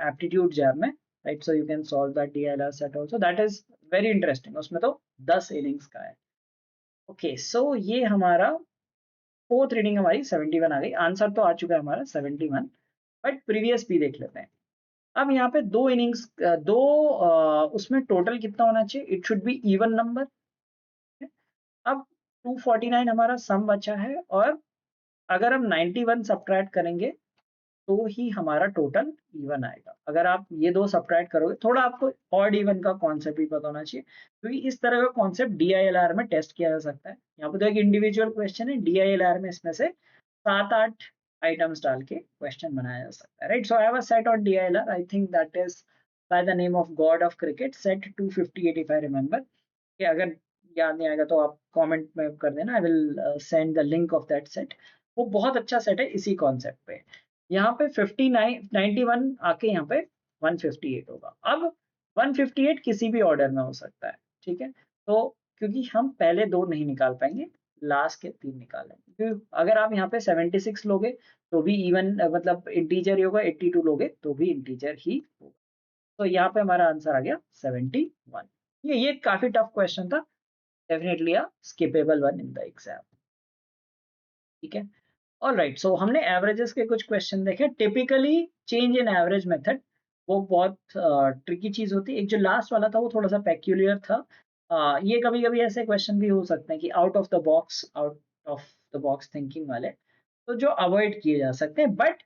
एप्टीट्यूड जैब में, right. So you can solve that DILR set also, that is very interesting. उसमें तो 10 इनिंग्स का है। ओके, सो ये हमारा फोर्थ रीडिंग हमारी 71 आ गई। आंसर तो आ चुका है हमारा 71, बट प्रीवियस भी देख लेते हैं। अब यहाँ पे दो इनिंग्स, दो उसमें टोटल कितना होना चाहिए? It should be even number. अब 249 हमारा सम बचा है और अगर हम 91 सब्ट्रैक्ट करेंगे तो ही हमारा टोटल इवन आएगा। अगर आप ये दो सब्ट्रैक्ट करोगे, थोड़ा आपको ऑड इवन का कॉन्सेप्ट भी पता होना चाहिए क्योंकि इस तरह का कॉन्सेप्ट DILR में टेस्ट किया जा सकता है। यहाँ पे तो एक इंडिविजुअल क्वेश्चन है, DILR में इसमें से 7-8 आइटम्स डाल के क्वेश्चन बनाया जा सकता है, right. So I have a set on DILR, I think that is by the name of God of cricket, set 258 if I remember. कि अगर याद नहीं आएगा तो आप कमेंट में कर देना, I will send the link of that set. वो बहुत अच्छा सेट है इसी कॉन्सेप्ट पे। यहाँ पे 59 91 आके यहाँ पे 158 होगा। अब 158 किसी भी ऑर्डर में हो सकता है, ठीक है। तो क्योंकि हम पहले 2 नहीं निकाल पाएंगे, लास्ट के 3 निकालेंगे, क्योंकि अगर आप यहाँ पे 76 लोगे तो भी इवन मतलब इंटीजर ही होगा, 82 लोगे तो भी इंटीजर ही होगा। तो यहाँ पे हमारा आंसर आ गया 71। ये काफी टफ क्वेश्चन था, definitely a skippable one in the exam, ठीक है। ऑल राइट, सो हमने एवरेजेस के कुछ क्वेश्चन देखे। Typically change in average method वो बहुत ट्रिकी चीज होती है। एक जो लास्ट वाला था वो थोड़ा सा पेक्यूलियर था। ये कभी कभी ऐसे क्वेश्चन भी हो सकते हैं कि out of the box thinking वाले, तो जो अवॉइड किए जा सकते हैं। But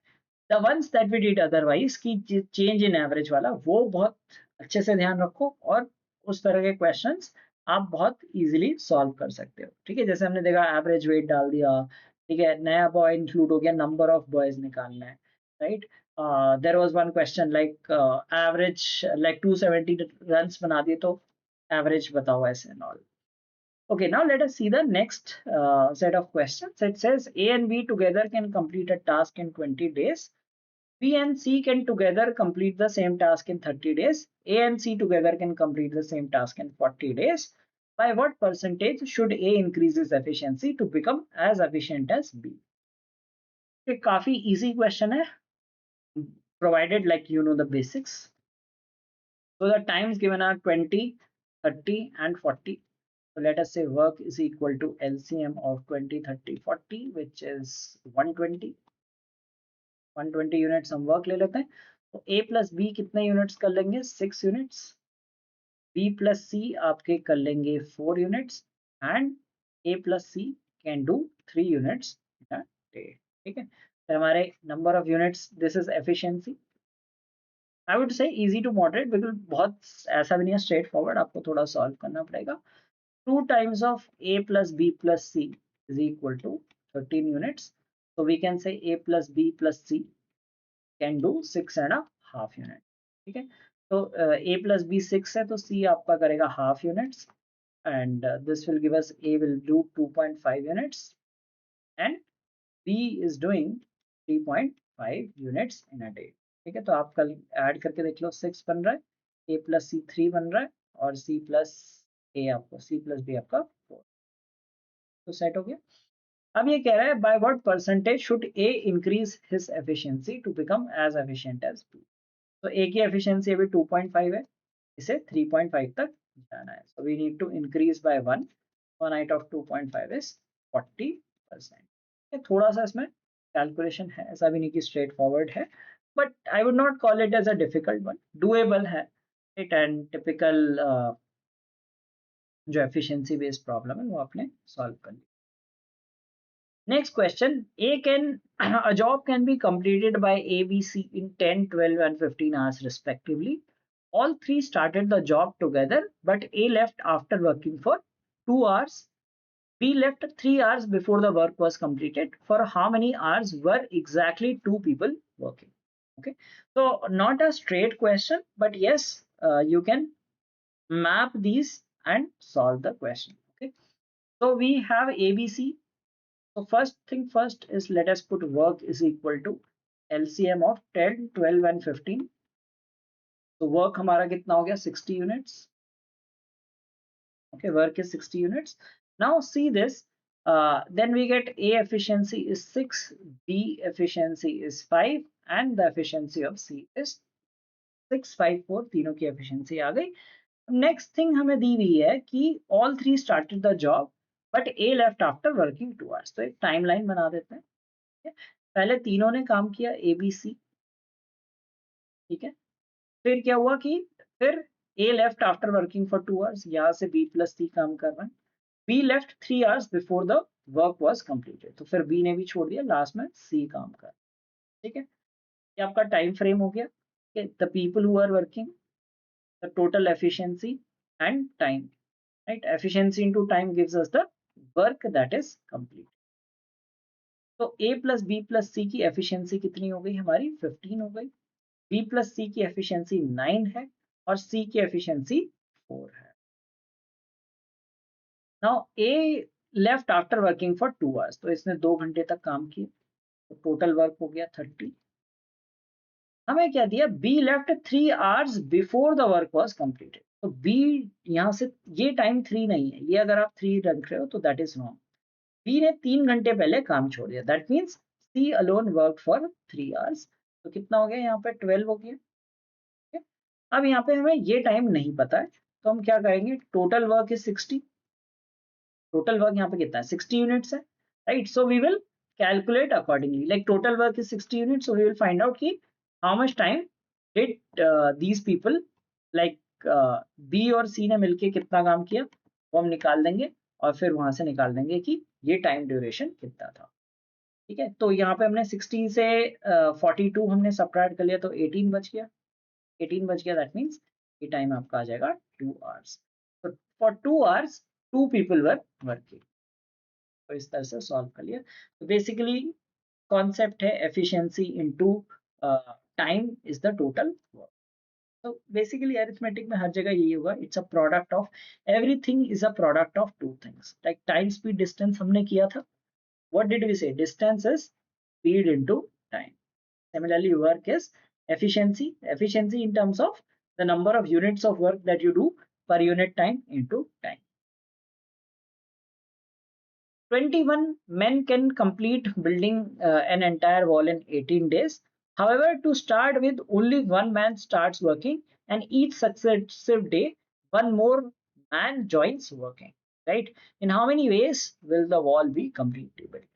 the ones that we did otherwise की चेंज इन एवरेज वाला, वो बहुत अच्छे से ध्यान रखो, और उस तरह के क्वेश्चंस आप बहुत इजीली सॉल्व कर सकते हो, ठीक है। जैसे हमने देखा एवरेज वेट डाल दिया, ठीक है, नया बॉय इंक्लूड हो गया, नंबर ऑफ बॉयज निकालना है, right. There was one question like average like 270 runs बना दिए तो एवरेज बताओ ऐसे and all. Okay, now let us see the next set of questions. It says A and B together can complete a task in 20 days. B and C can together complete the same task in 30 days. A and C together can complete the same task in 40 days. By what percentage should A increase its efficiency to become as efficient as B? ये काफी easy question है, provided like you know the basics. So the times given are 20, 30 and 40. So let us say work is equal to LCM of 20, 30, 40, which is 120. 120 units हम work ले लेते हैं। तो A plus B कितने units कर लेंगे? 6 units. B plus सी आपके कर लेंगे 4 units, and A plus C can do 3 units in a day, ठीक है। तो हमारे number of units, this is efficiency. I would say easy to moderate, बिल्कुल बहुत ऐसा भी नहीं है स्ट्रेट फॉरवर्ड, आपको थोड़ा सॉल्व करना पड़ेगा। 2 times of A plus B plus C is equal to 13 units. So we can say A plus B plus C can do 6.5 units. ठीक है, तो A plus B 6 है तो C आपका करेगा half units, and this will give us A will do 2.5 units and B is doing 3.5 units in a day। ठीक है, तो आप कल ऐड करके देख लो, 6 बन रहा है, A plus C 3 बन रहा है, और C plus B आपका 4, तो सेट हो गया। अब ये कह रहा है by what percentage should A increase his efficiency to become as efficient as B. तो ए की एफिशिएंसी अभी 2.5 है, इसे 3.5 तक जाना है। So we need to increase by 1, 1 out of 2.5 is 40%। थोड़ा सा इसमें कैलकुलेशन है, ऐसा भी नहीं कि स्ट्रेट फॉरवर्ड है, but I would not call it as a difficult one, doable है इट, एंड टिपिकल जो एफिशिएंसी बेस्ड प्रॉब्लम है वो आपने सॉल्व कर लिया। Next question, a job can be completed by A, B, C in 10, 12 and 15 hours respectively. All three started the job together, but A left after working for 2 hours. B left 3 hours before the work was completed. For how many hours were exactly two people working? Okay, so not a straight question, but yes, you can map these and solve the question. Okay, so we have ABC. So first thing first is, let us put work is equal to LCM of 10, 12 and 15. So work हमारा कितना हो गया? 60 units. Okay, work is 60 units. Now see this. Then we get A efficiency is 6, B efficiency is 5, and the efficiency of C is 6, 5, 4. तीनों की efficiency आ गई। Next thing हमें दी हुई है कि all three started the job, but A left after working 2 hours. तो एक timeline बना देते हैं। पहले तीनों ने काम किया ABC, ठीक है। फिर क्या हुआ कि फिर A left after working for 2 hours, यहाँ से B प्लस C काम कर रहा है। B left 3 hours before the work was completed, तो फिर B ने भी छोड़ दिया, लास्ट में C काम कर, ठीक है। ये आपका टाइम फ्रेम हो गया, the people who are working, the total efficiency and time, right. Efficiency into time gives us the work that is complete. तो A plus B plus C की एफिशिएंसी कितनी हो गई हमारी? 15 हो गई। B प्लस C की एफिशिएंसी 9 है, और C की एफिशिएंसी 4 है। Now A left after working for 2 hours, तो इसने 2 घंटे तक काम किया, तो टोटल वर्क हो गया 30। हमें क्या दिया, be left 3 hours before the work was completed. तो बी यहाँ से, ये टाइम 3 नहीं है, ये अगर आप 3 रख रहे हो तो दैट इज रॉन्ग। बी ने 3 घंटे पहले काम छोड़ दिया, that means C alone work for 3 hours. तो कितना हो गया यहाँ पे, 12 हो गया। ठीक है? अब यहाँ पे हमें ये टाइम नहीं पता है, तो हम क्या करेंगे, total work is 60। Total work यहाँ पे कितना है, 60 यूनिट्स है, right. So we will calculate accordingly, like total work is 60 units, so we will find out कि how much time did these people, like B और सी ने मिलके कितना काम किया, वो हम निकाल देंगे, और फिर वहां से निकाल देंगे कि ये टाइम ड्यूरेशन कितना था। ठीक है, तो यहाँ पे हमने 60 से 42 हमने सब्ट्रैक्ट कर लिया, तो 18 बच गया। 18 बच गया, दैट मीन्स ये टाइम आपका आ जाएगा 2 आवर्स। तो for 2 hours 2 people were working. तो इस तरह से सॉल्व कर लिया। तो बेसिकली कॉन्सेप्ट है efficiency into time is the total work. तो बेसिकली अरिथमेटिक में हर जगह यही होगा, it's a product of, everything is a product of two things, like time speed distance हमने किया था, व्हाट डिड वी से, distance is speed into time. Similarly, work is efficiency. Efficiency in terms of the number of units of work that you do per unit time into time. 21 men can complete building an entire wall in 18 days. However, to start with, only one man starts working, and each successive day, one more man joins working. Right? In how many ways will the wall be completely built?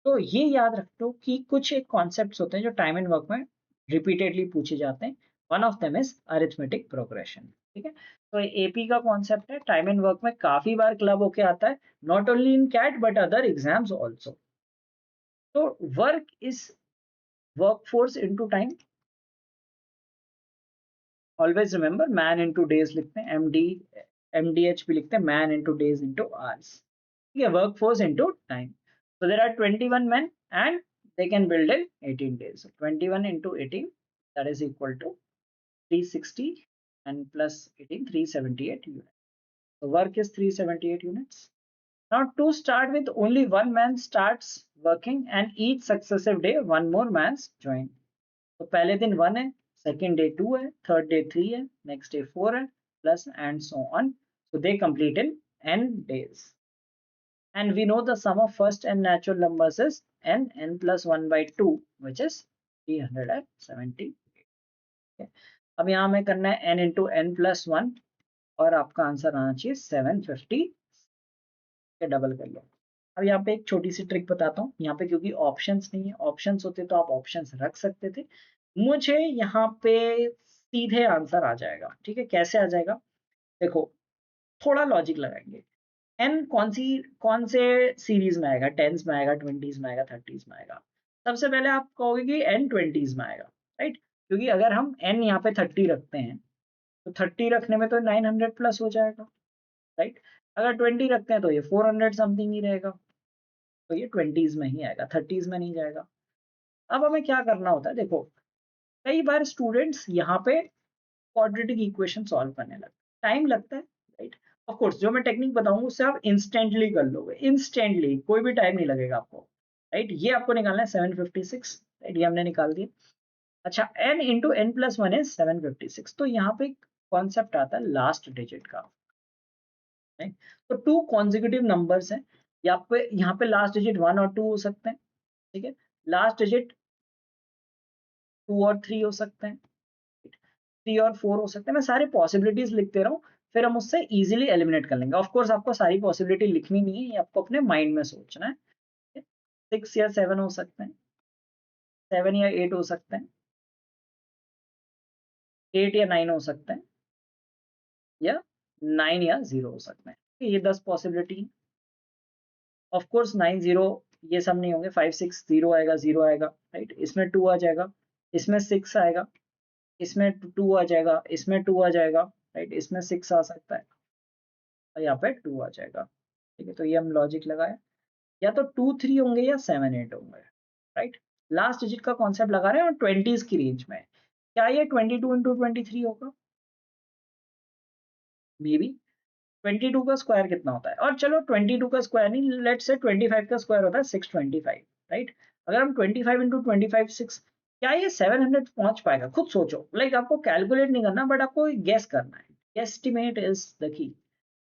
तो ये याद रखो कि कुछ एक concepts होते हैं जो टाइम एंड वर्क में रिपीटेडली पूछे जाते हैं। One of them is arithmetic progression. ठीक है, तो एपी का कॉन्सेप्ट है, टाइम एंड वर्क में काफी बार क्लब होके आता है, not only in CAT but other exams also. तो work is work force into time, always remember, man into days लिखते हैं, एमडीएच भी लिखते हैं, man into days into hours. ठीक है, work force into time. So there are 21 men and they can build in 18 days. So 21 into 18, that is equal to 360, and plus 18, 378 units. So work is 378 units. Now to start with, only one man starts working and each successive day one more man's join. तो पहले दिन 1 है, second day 2 है, third day 3 है, next day 4 है, plus and so on. So they complete in n days. And we know the sum of first n natural numbers is n plus 1 by 2, which is 370. Okay. अब यहाँ हमें करना है n into n plus one, और आपका answer आना चाहिए 750 के डबल कर लो। अब यहाँ पे एक छोटी सी ट्रिक बताता हूँ, यहाँ पे क्योंकि ऑप्शंस नहीं है, ऑप्शंस होते तो आप ऑप्शंस रख सकते थे, मुझे यहाँ पे सीधे आंसर आ जाएगा। ठीक है, कैसे आ जाएगा, देखो थोड़ा लॉजिक लगाएंगे। एन कौन से सीरीज में आएगा, टेंस में आएगा, ट्वेंटीज में आएगा, थर्टीज में आएगा। सबसे पहले आप कहोगे कि एन ट्वेंटीज में आएगा, राइट, क्योंकि अगर हम एन यहाँ पे 30 रखते हैं तो 30 रखने में तो 900 प्लस हो जाएगा, राइट। अगर 20 रखते हैं तो ये 400 समथिंग ही रहेगा, तो ये ट्वेंटीज में ही आएगा, थर्टीज में नहीं जाएगा। अब हमें क्या करना होता है, देखो कई बार स्टूडेंट्स यहाँ पे क्वाड्रेटिक इक्वेशन सॉल्व करने लगते, टाइम लगता है, राइट। ऑफ कोर्स जो मैं टेक्निक बताऊंगा उससे आप इंस्टेंटली कर लोगे, इंस्टेंटली, कोई भी टाइम नहीं लगेगा आपको, राइट। ये आपको निकालना है 756, राइट, ये हमने निकाल दिया। अच्छा, n into n plus one is 756, तो यहाँ पे कॉन्सेप्ट आता है लास्ट डिजिट का, राइट। तो टू कॉन्जिक्यूटिव नंबर्स हैं, यहाँ पे लास्ट डिजिट 1 और 2 हो सकते हैं, ठीक है, लास्ट डिजिट 2 और 3 हो सकते हैं, 3 और 4 हो सकते हैं। मैं सारे पॉसिबिलिटीज लिखते रहूं, फिर हम उससे इजीली एलिमिनेट कर लेंगे। ऑफ कोर्स आपको सारी पॉसिबिलिटी लिखनी नहीं है, ये आपको अपने माइंड में सोचना है। 6 या 7 हो सकते हैं, 7 या 8 हो सकते हैं, 8 या 9 हो सकते हैं, या 9 या 0 हो सकते हैं। ये 10 पॉसिबिलिटी है। ऑफ कोर्स 9 0 ये सब नहीं होंगे, 5 6 0 आएगा, 0 आएगा, राइट, इसमें 2 आ जाएगा, इसमें 6 आएगा, इसमें 2 आ जाएगा, इसमें 2 आ जाएगा, राइट, इसमें 6 आ सकता है, और यहाँ पे 2 आ जाएगा। ठीक है, तो ये हम लॉजिक लगाए, या तो 2 3 होंगे या 7 8 होंगे, राइट। लास्ट डिजिट का कॉन्सेप्ट लगा रहे हैं और 20s की रेंज में, क्या ये 22 इंटू 23 होगा, मे बी। 22 का स्क्वायर कितना होता है, और चलो 22 का स्क्वायर नहीं, लेट्स से 25 का स्क्वायर होता है 625, राइट। अगर हम 25 इंटू 25 6 क्या ये 700 पहुंच पाएगा? खुद सोचो, लाइक आपको कैलकुलेट नहीं करना बट आपको गेस करना है। Estimate is the key.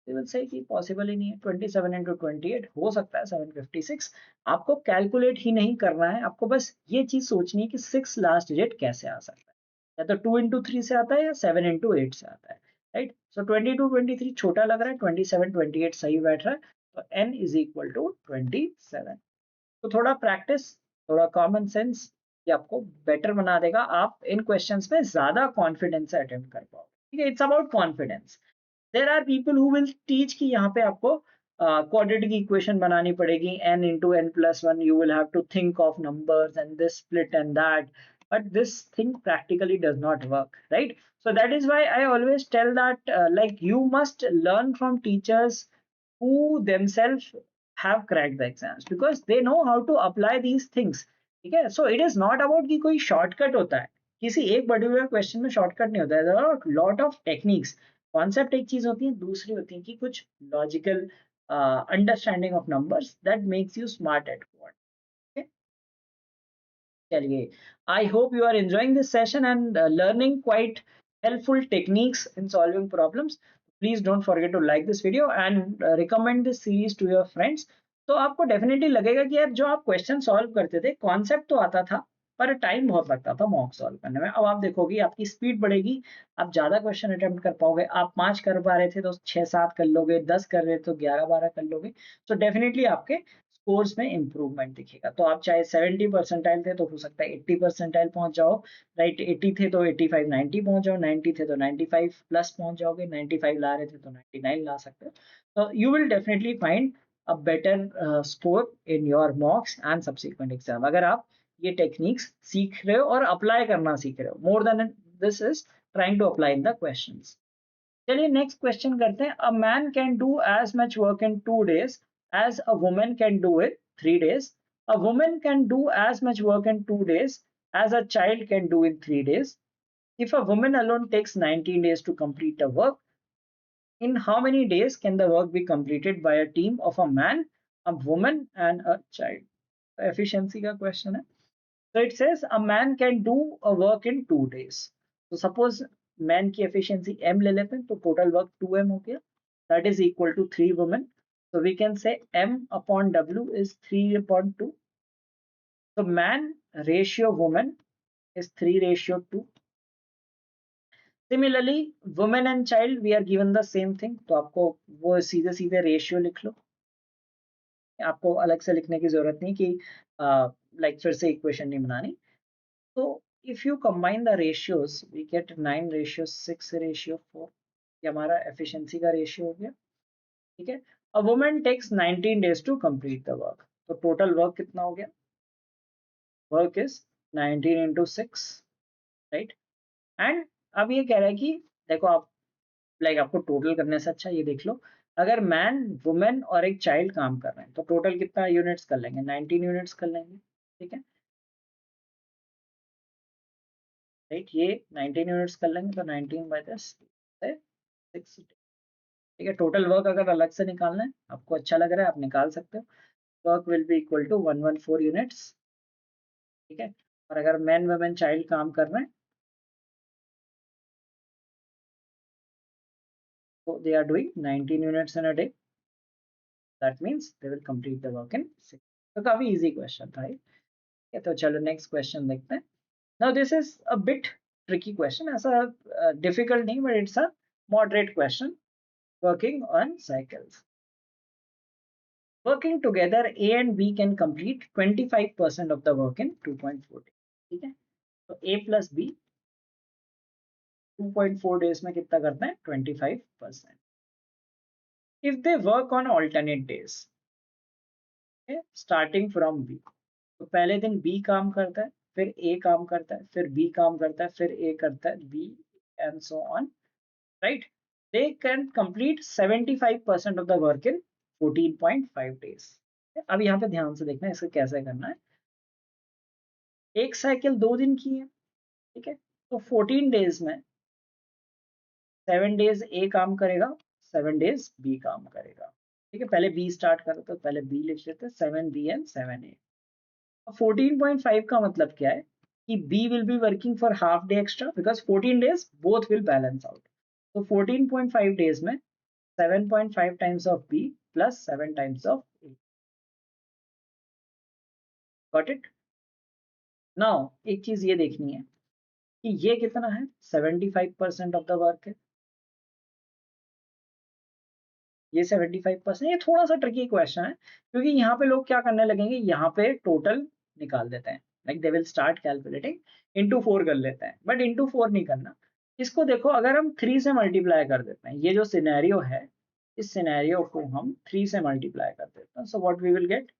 they will say कि पॉसिबल ही नहीं है। 27 into 28 हो सकता है 756। आपको कैलकुलेट ही नहीं करना है, आपको बस ये चीज सोचनी है कि 6 लास्ट डिजिट कैसे आ सकता है। या तो 2 into 3 से आता है या 7 into 8 से आता है, राइट। सो 22 23 छोटा लग रहा है, 27 28 सही बैठ रहा है, तो n इज इक्वल टू 27। तो थोड़ा प्रैक्टिस, थोड़ा कॉमन सेंस, ये आपको बेटर बना देगा। आप इन क्वेश्चंस में ज्यादा कॉन्फिडेंस से अटेम्प्ट कर पाओगे, ठीक है। It's about confidence. There are people who will teach कि यहाँ पे आपको क्वाड्रेटिक की इक्वेशन बनानी पड़ेगी, n into n plus 1, you will have to think of numbers and this split and that, but this thing practically does not work, right? So that is why I always tell that like you must learn from teachers who themselves have cracked the exams because they know how to apply these things, ठीक है। So it is not about कि कोई shortcut होता है, किसी एक particular question में shortcut नहीं होता है। There are lot of techniques. Concept एक चीज होती है, दूसरी होती है कि कुछ logical understanding of numbers that makes you smart at what. चलिए, I hope you are enjoying this session and learning quite helpful techniques in solving problems. Please don't forget to like this video and recommend this series to your friends. तो आपको definitely लगेगा कि यार जो आप question solve करते थे, concept तो आता था पर टाइम बहुत लगता था मॉक सॉल्व करने में। अब आप देखोगे आपकी स्पीड बढ़ेगी, आप ज्यादा क्वेश्चन अटेम्प्ट कर पाओगे। आप 5 कर पा रहे थे तो 6 7 कर लोगे, 10 कर रहे थे तो 11 12 कर लोगे। तो डेफिनेटली आपके स्कोर्स में इंप्रूवमेंट दिखेगा। तो आप चाहे 70 परसेंटाइल थे तो हो सकता है 80 परसेंटाइल पहुंच जाओ, राइट। 80 थे तो 85 90 पहुंच जाओ, 90 थे तो 95 प्लस पहुंच जाओगे, 95 ला रहे थे तो 99 ला सकते हो। तो you will definitely find a better score in your मॉक्स and subsequent exam, अगर आप ये टेक्निक्स सीख रहे हो और अप्लाई करना सीख रहे हो। More than this is trying to apply in the questions. चलिए नेक्स्ट क्वेश्चन करते हैं। A man can do as much work in 2 days as a woman can do it 3 days. A woman can do as much work in 2 days as a child can do in 3 days. If a woman alone takes 19 days to complete a work, in how many days can the work be completed by a team of a man, a woman, and a child? Efficiency का question है। So it says a man can do a work in 2 days. So suppose man की efficiency m ले लेते हैं तो total work 2m हो गया, that is equal to 3 women. So we can say m upon w is 3 upon 2. So man ratio woman is 3 ratio 2. Similarly, women and child we are given the same thing. तो आपको वो सीधे सीधे ratio लिख लो, आपको अलग से लिखने की जरूरत नहीं कि लाइक फिर से इक्वेशन नहीं बनानी। So if you combine the ratios, we get 9 ratio 6 ratio 4। ये हमारा efficiency का ratio हो गया, ठीक है। A woman takes 19 days to complete the work। तो total work कितना हो गया? Work is 19 into 6, right? And अब ये कह रहा है कि देखो आप लाइक आपको टोटल करने से अच्छा ये देख लो, अगर मैन वुमेन और एक चाइल्ड काम कर रहे हैं तो टोटल कितना यूनिट्स कर लेंगे? 19 यूनिट्स कर लेंगे, ठीक है, राइट। ये 19 यूनिट्स कर लेंगे तो 19 बाय 10 6, ठीक है। टोटल वर्क अगर अलग से निकालना है, आपको अच्छा लग रहा है, आप निकाल सकते हो। Work will be equal to 114 units, ठीक है। और अगर मैन वुमेन चाइल्ड काम कर रहे हैं तो they are doing 19 units in a day, that means they will complete the work in 6। तो काफी इजी क्वेश्चन था ये। तो चलो नेक्स्ट क्वेश्चन देखते हैं। Now this is a bit tricky question, ऐसा डिफिकल्ट नहीं but it's a moderate question. Working on cycles, working together A and B can complete 25% of the work in 2.4 days, ठीक है। तो A plus B 2.4 days में कितना करते हैं? 25%। if they work on alternate days, starting from B, तो पहले दिन B काम करता है, फिर A काम करता है, फिर B काम करता है, फिर A करता है, B and so on, right? They can complete 75% of the work in 14.5 days। अब यहाँ पे ध्यान से देखना है इसको कैसे करना है। एक साइकिल 2 दिन की है, ठीक है। तो 14 डेज में 7 डेज ए काम करेगा, 7 डेज बी काम करेगा, ठीक है। पहले बी स्टार्ट करते तो पहले बी लिख लेते, 7 बी एंड 7 ए। 14.5 का मतलब क्या है? कि B will be working for half day extra because 14 days both will balance out. So 14.5 days में 7.5 times of B plus 7 times of A. Got it? Now एक चीज ये देखनी है कि ये कितना है, 75% ऑफ द वर्क है, ये 75%। ये थोड़ा सा ट्रिकी क्वेश्चन है क्योंकि यहाँ पे लोग क्या करने लगेंगे, यहाँ पे टोटल निकाल देते हैं, like they will start calculating into 4 कर लेते हैं, बट इंटू 4 नहीं करना। इसको देखो, अगर हम 3 से मल्टीप्लाई कर देते हैं, ये जो सिनेरियो है, इस सिनेरियो को हम 3 से मल्टीप्लाई कर देते हैं, so what we will get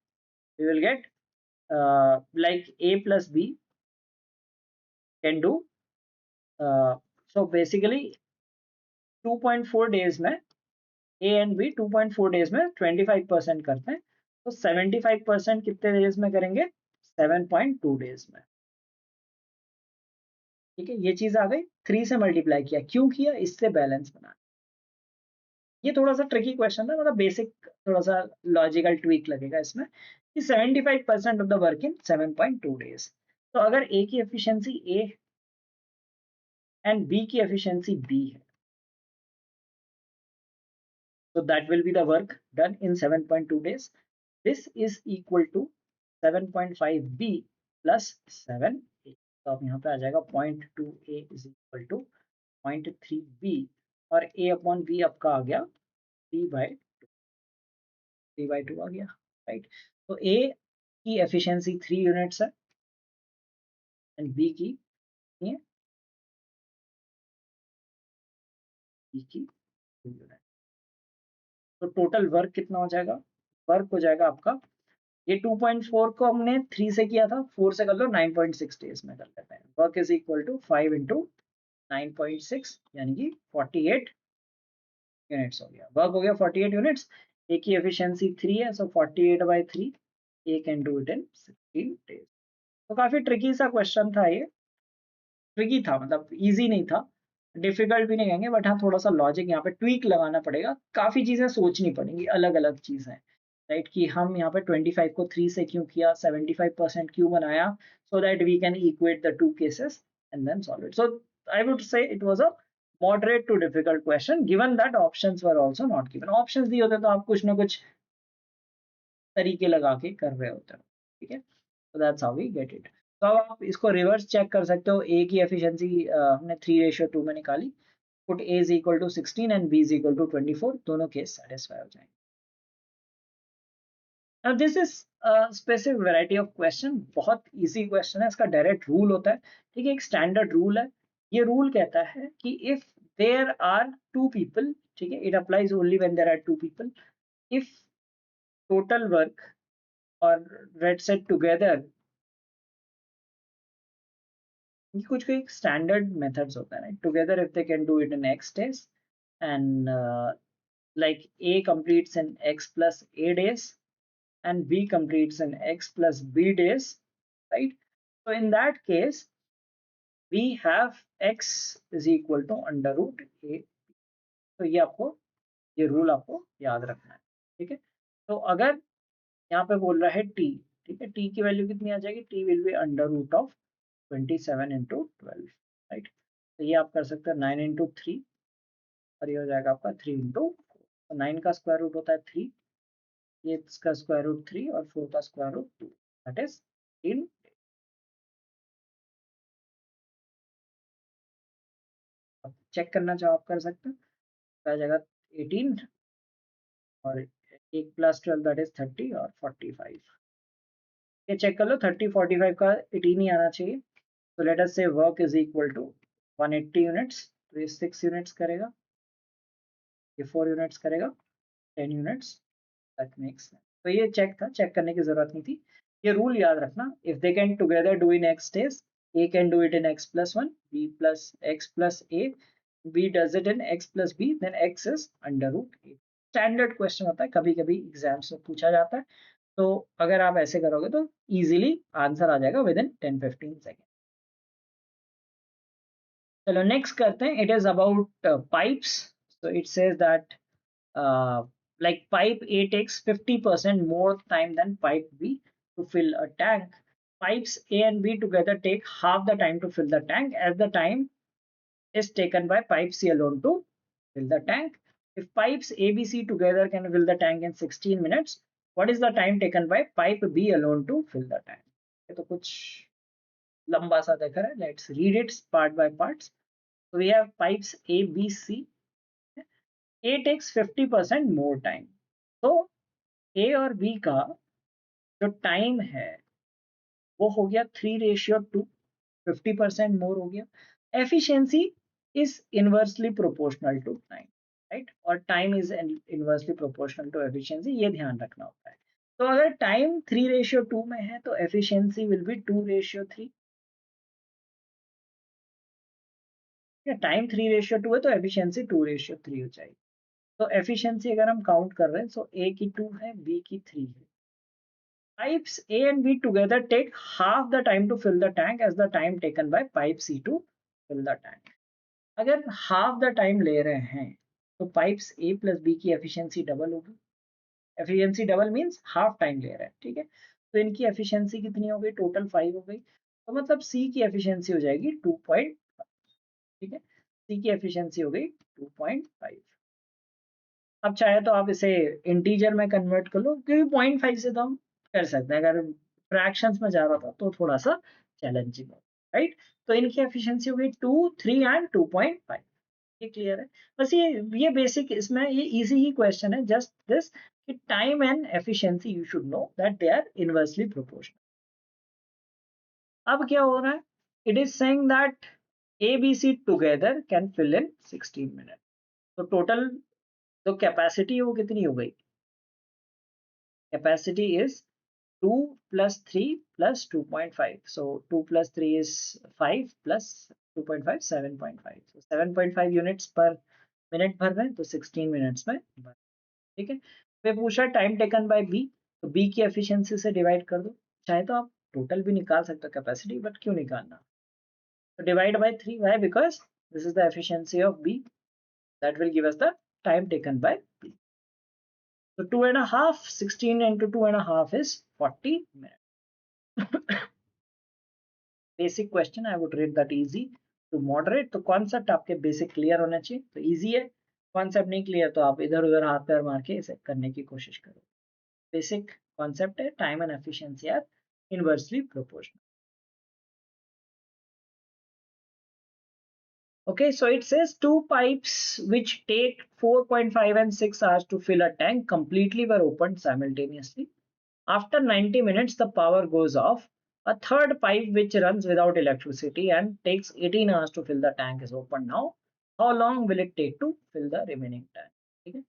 like a plus B can do, so basically 2.4 days में ए एंड बी 2.4 डेज में 25% करते हैं, तो 75% कितने डेज में करेंगे, 7.2 डेज में। ठीक है, ये चीज आ गई। 3 से मल्टीप्लाई किया, क्यों किया, इससे बैलेंस बना। ये थोड़ा सा ट्रिकी क्वेश्चन था, मतलब बेसिक थोड़ा सा लॉजिकल ट्वीक लगेगा इसमें कि 75% of the work in 7.2 days. तो अगर ए की एफिशिएंसी ए एंड बी की एफिशिएंसी बी है, so that will be the work done in 7.2 days. This is equal to 7.5b plus 7a. तो अब यहाँ पे आ जाएगा 0.2a is equal to 0.3b और a upon b आपका आ गया 3/2 आ गया, राइट। तो a की एफिशिएंसी 3 यूनिट्स है एंड b की ये b की 2 यूनिट। तो टोटल वर्क कितना हो जाएगा, वर्क हो जाएगा आपका, ये 2.4 को हमने 3 से किया था, 4 से कर लो, 9.6 डेज में कर लेते हैं। Work is equal to 5 into 9.6 यानी कि 48 यूनिट्स हो गया। वर्क हो गया 48 यूनिट्स। ए की एफिशिएंसी 3 है, so 48/3 A can do it in 16 days. तो काफी ट्रिकी सा क्वेश्चन था ये, ट्रिकी था मतलब इजी नहीं था, डिफिकल्ट भी नहीं कहेंगे, बट हाँ थोड़ा सा लॉजिक यहाँ पे ट्वीक लगाना पड़ेगा, काफी चीजें सोचनी पड़ेंगी, अलग अलग चीजें, राइट। कि हम यहाँ पे 25 को 3 से क्यों किया, 75% क्यों बनाया, so that we can equate the two cases and then solve it. So I would say it was a moderate to difficult question given that options were also not given। options दिए होते तो आप कुछ ना कुछ तरीके लगा के कर रहे होते हो, ठीक है। so that's how we get it। तो अब आप इसको रिवर्स चेक कर सकते हो, ए की एफिशिएंसी हमने 3:2 में निकाली, put a is equal to 16 and b is equal to 24, दोनों केस सेटिस्फाई हो जाएंगे। Now this is a specific variety of question, बहुत इजी क्वेश्चन है, इसका डायरेक्ट रूल होता है, ठीक है, एक स्टैंडर्ड रूल है। ये रूल कहता है कि if there are two people, ठीक है, it applies only when there are two people, if total work और लेट्स से टुगेदर, ये कुछ कोई स्टैंडर्ड मेथड्स होता है, together if they can do it in x days and like a completes in x plus a days and b completes in x plus b days, right? So in that case we have x is equal to under root a। तो ये आपको, ये rule आपको याद रखना है, ठीक है। तो अगर यहाँ पे बोल रहा है t, ठीक है, t की वैल्यू कितनी आ जाएगी, t will be under root of 27 into 12, right. तो ये आप कर सकते हैं 9 इंटू 3 और ये हो जाएगा आपका 3 इंटू 4। तो 9 का स्क्वायर रूट होता है 3, ये इसका स्क्वायर रूट 3 और 4 का स्क्वायर रूट 2, दैट इज 3। अब चेक करना चाहो आप कर सकते हैं, तो आ जाएगा 18 और 1 प्लस 12 दैट इज 30 और 45। ये चेक कर लो, 30 45 का 18 ही आना चाहिए। तो let us say work is equal to 180 units, तो ये 6 यूनिट्स करेगा, ये 4 यूनिट्स करेगा, 10 यूनिट्स, दैट मेक्स। तो ये चेक था, चेक करने की जरूरत नहीं थी। ये रूल याद रखना, if they can together do in x days, a can do it in x plus 1, b plus x plus a, b does it in x plus b, then x is under root a। Standard question होता है, कभी कभी exams में पूछा जाता है, तो अगर आप ऐसे करोगे तो इजीली आंसर आ जाएगा विद इन 10-15 सेकेंड। चलो नेक्स्ट करते हैं, it is about pipes. So it says that like pipe A takes 50% more time than pipe B to fill a tank, pipes A and B together take half the time to fill the tank as the time is taken by pipe C alone to fill the tank. If pipes A, B, C together can fill the tank in 16 minutes, what is the time taken by pipe B alone to fill the tank? ये तो कुछ लंबा सा दिख रहा है. Let's read it part by parts. So we have pipes A, B, C. A takes 50% more time. So A और B का जो टाइम है वो हो गया 3:2, 50% मोर हो गया. Efficiency is inversely proportional to time, right, और time is inversely proportional to efficiency, ये ध्यान रखना होता है. तो अगर टाइम 3:2 में है तो एफिशिएंसी विल बी 2:3. टाइम 3:2 है तो एफिशिएंसी 2:3 हो जाएगी. तो एफिशिएंसी अगर हम काउंट कर रहे हैं तो ए की 2 है, बी की 3 है. Pipes A and B together take half the time to fill the tank as the time taken by pipe C to fill the tank. अगर half the time ले रहे हैं तो pipes A plus B की efficiency double होगी. efficiency double means half time ले रहे हैं, ठीक है. तो इनकी efficiency कितनी हो गई? टोटल 5 हो गई. तो मतलब C की efficiency हो जाएगी 2.5, ठीक है. C की efficiency हो गई 2.5. अब चाहे तो आप इसे इंटीजर में कन्वर्ट कर लो, क्योंकि 0.5 से तो हम कर सकते हैं. अगर फ्रैक्शंस में जा रहा था तो थोड़ा सा चैलेंजिंग है, राइट. तो इनकी एफिशिएंसी हो गई 2, 3 एंड 2.5. ये क्लियर है. बस ये बेसिक, इसमें ये इजी ही क्वेश्चन है. जस्ट दिस कि time and efficiency you should know that they are inversely proportional. अब क्या हो रहा है? It is saying that A B C together can fill in 16 minute. तो टोटल तो कैपेसिटी वो कितनी हो गई? Capacity is 2 plus 3 plus 2.5. So 2 plus 3 is 5 plus 2.5, 7.5. So 7.5 units per minute भर रहे हैं तो 16 minutes में भर. ठीक है. फिर पूछा टाइम टेकन बाय बी, तो बी की एफिशिएंसी से डिवाइड कर दो. चाहे तो आप टोटल भी निकाल सकते हो कैपेसिटी, बट क्यों निकालना? तो divide by 3. Why? Because this is the efficiency of B, that will give us the time taken by B. So 2.5, 16 into 2.5 is 40 minutes. Basic question, I would rate that easy to moderate. तो concept आपके basic clear होना चाहिए, तो easy है. Concept नहीं clear तो आप इधर उधर हाथ पैर मार के इसे करने की कोशिश करो. बेसिक कॉन्सेप्ट है, time and efficiency are inversely proportional. Okay, so it says two pipes which take 4.5 and 6 hours to fill a tank completely were opened simultaneously. After 90 minutes, the power goes off. A third pipe which runs without electricity and takes 18 hours to fill the tank is open now. How long will it take to fill the remaining tank? ठीक है.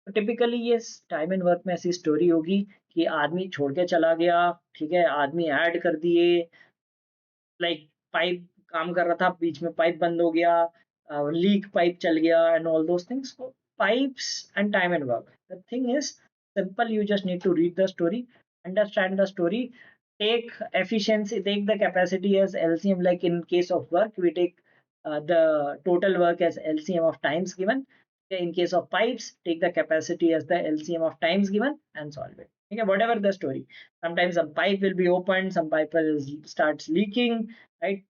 तो typically ये time and work में ऐसी story होगी कि आदमी छोड़ के चला गया, ठीक है, आदमी ऐड कर दिए, लाइक पाइप काम कर रहा था, बीच में पाइप बंद हो गया, लीक पाइप चल गया and all those things. Pipes and time and work, the thing is simple. You just need to read the story, understand the story, take efficiency, take the capacity as LCM. Like in case of work, we take the total work as LCM of times given. Okay, in case of pipes, take the capacity as the LCM of times given and solve it. Okay, whatever the story. Sometimes some pipe will be opened, some pipe will starts leaking, right?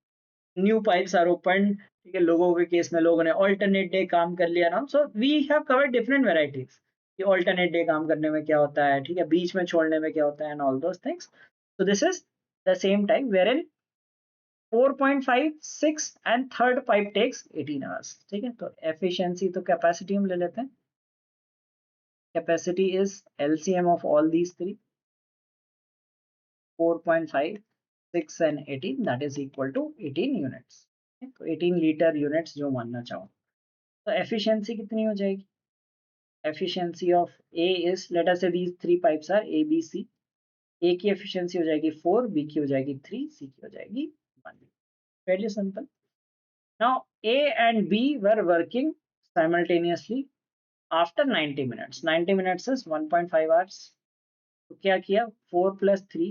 New pipes are opened. ठीक है, लोगों के case में लोगों ने alternate day काम कर लिया ना. So we have covered different varieties कि alternate day काम करने में क्या होता है, ठीक है, बीच में छोड़ने में क्या होता है and all those things. So this is the same time wherein 4.5, 6 and third pipe takes 18 hours. ठीक है, तो efficiency तो capacity हम ले लेते हैं. Capacity is LCM of all these three. 4.5, 6 and 18, that is equal to 18 units. तो 18 litre units जो मानना चाहो. तो एफिशिएंसी कितनी हो जाएगी? Efficiency of A is, let us say these three pipes are A B C. A की efficiency हो जाएगी 4, बी की हो जाएगी 3, सी की हो जाएगी 1. Fairly simple. Now A and B were working simultaneously after 90 minutes. 90 minutes is 1.5 hours. तो क्या किया? 4 plus 3,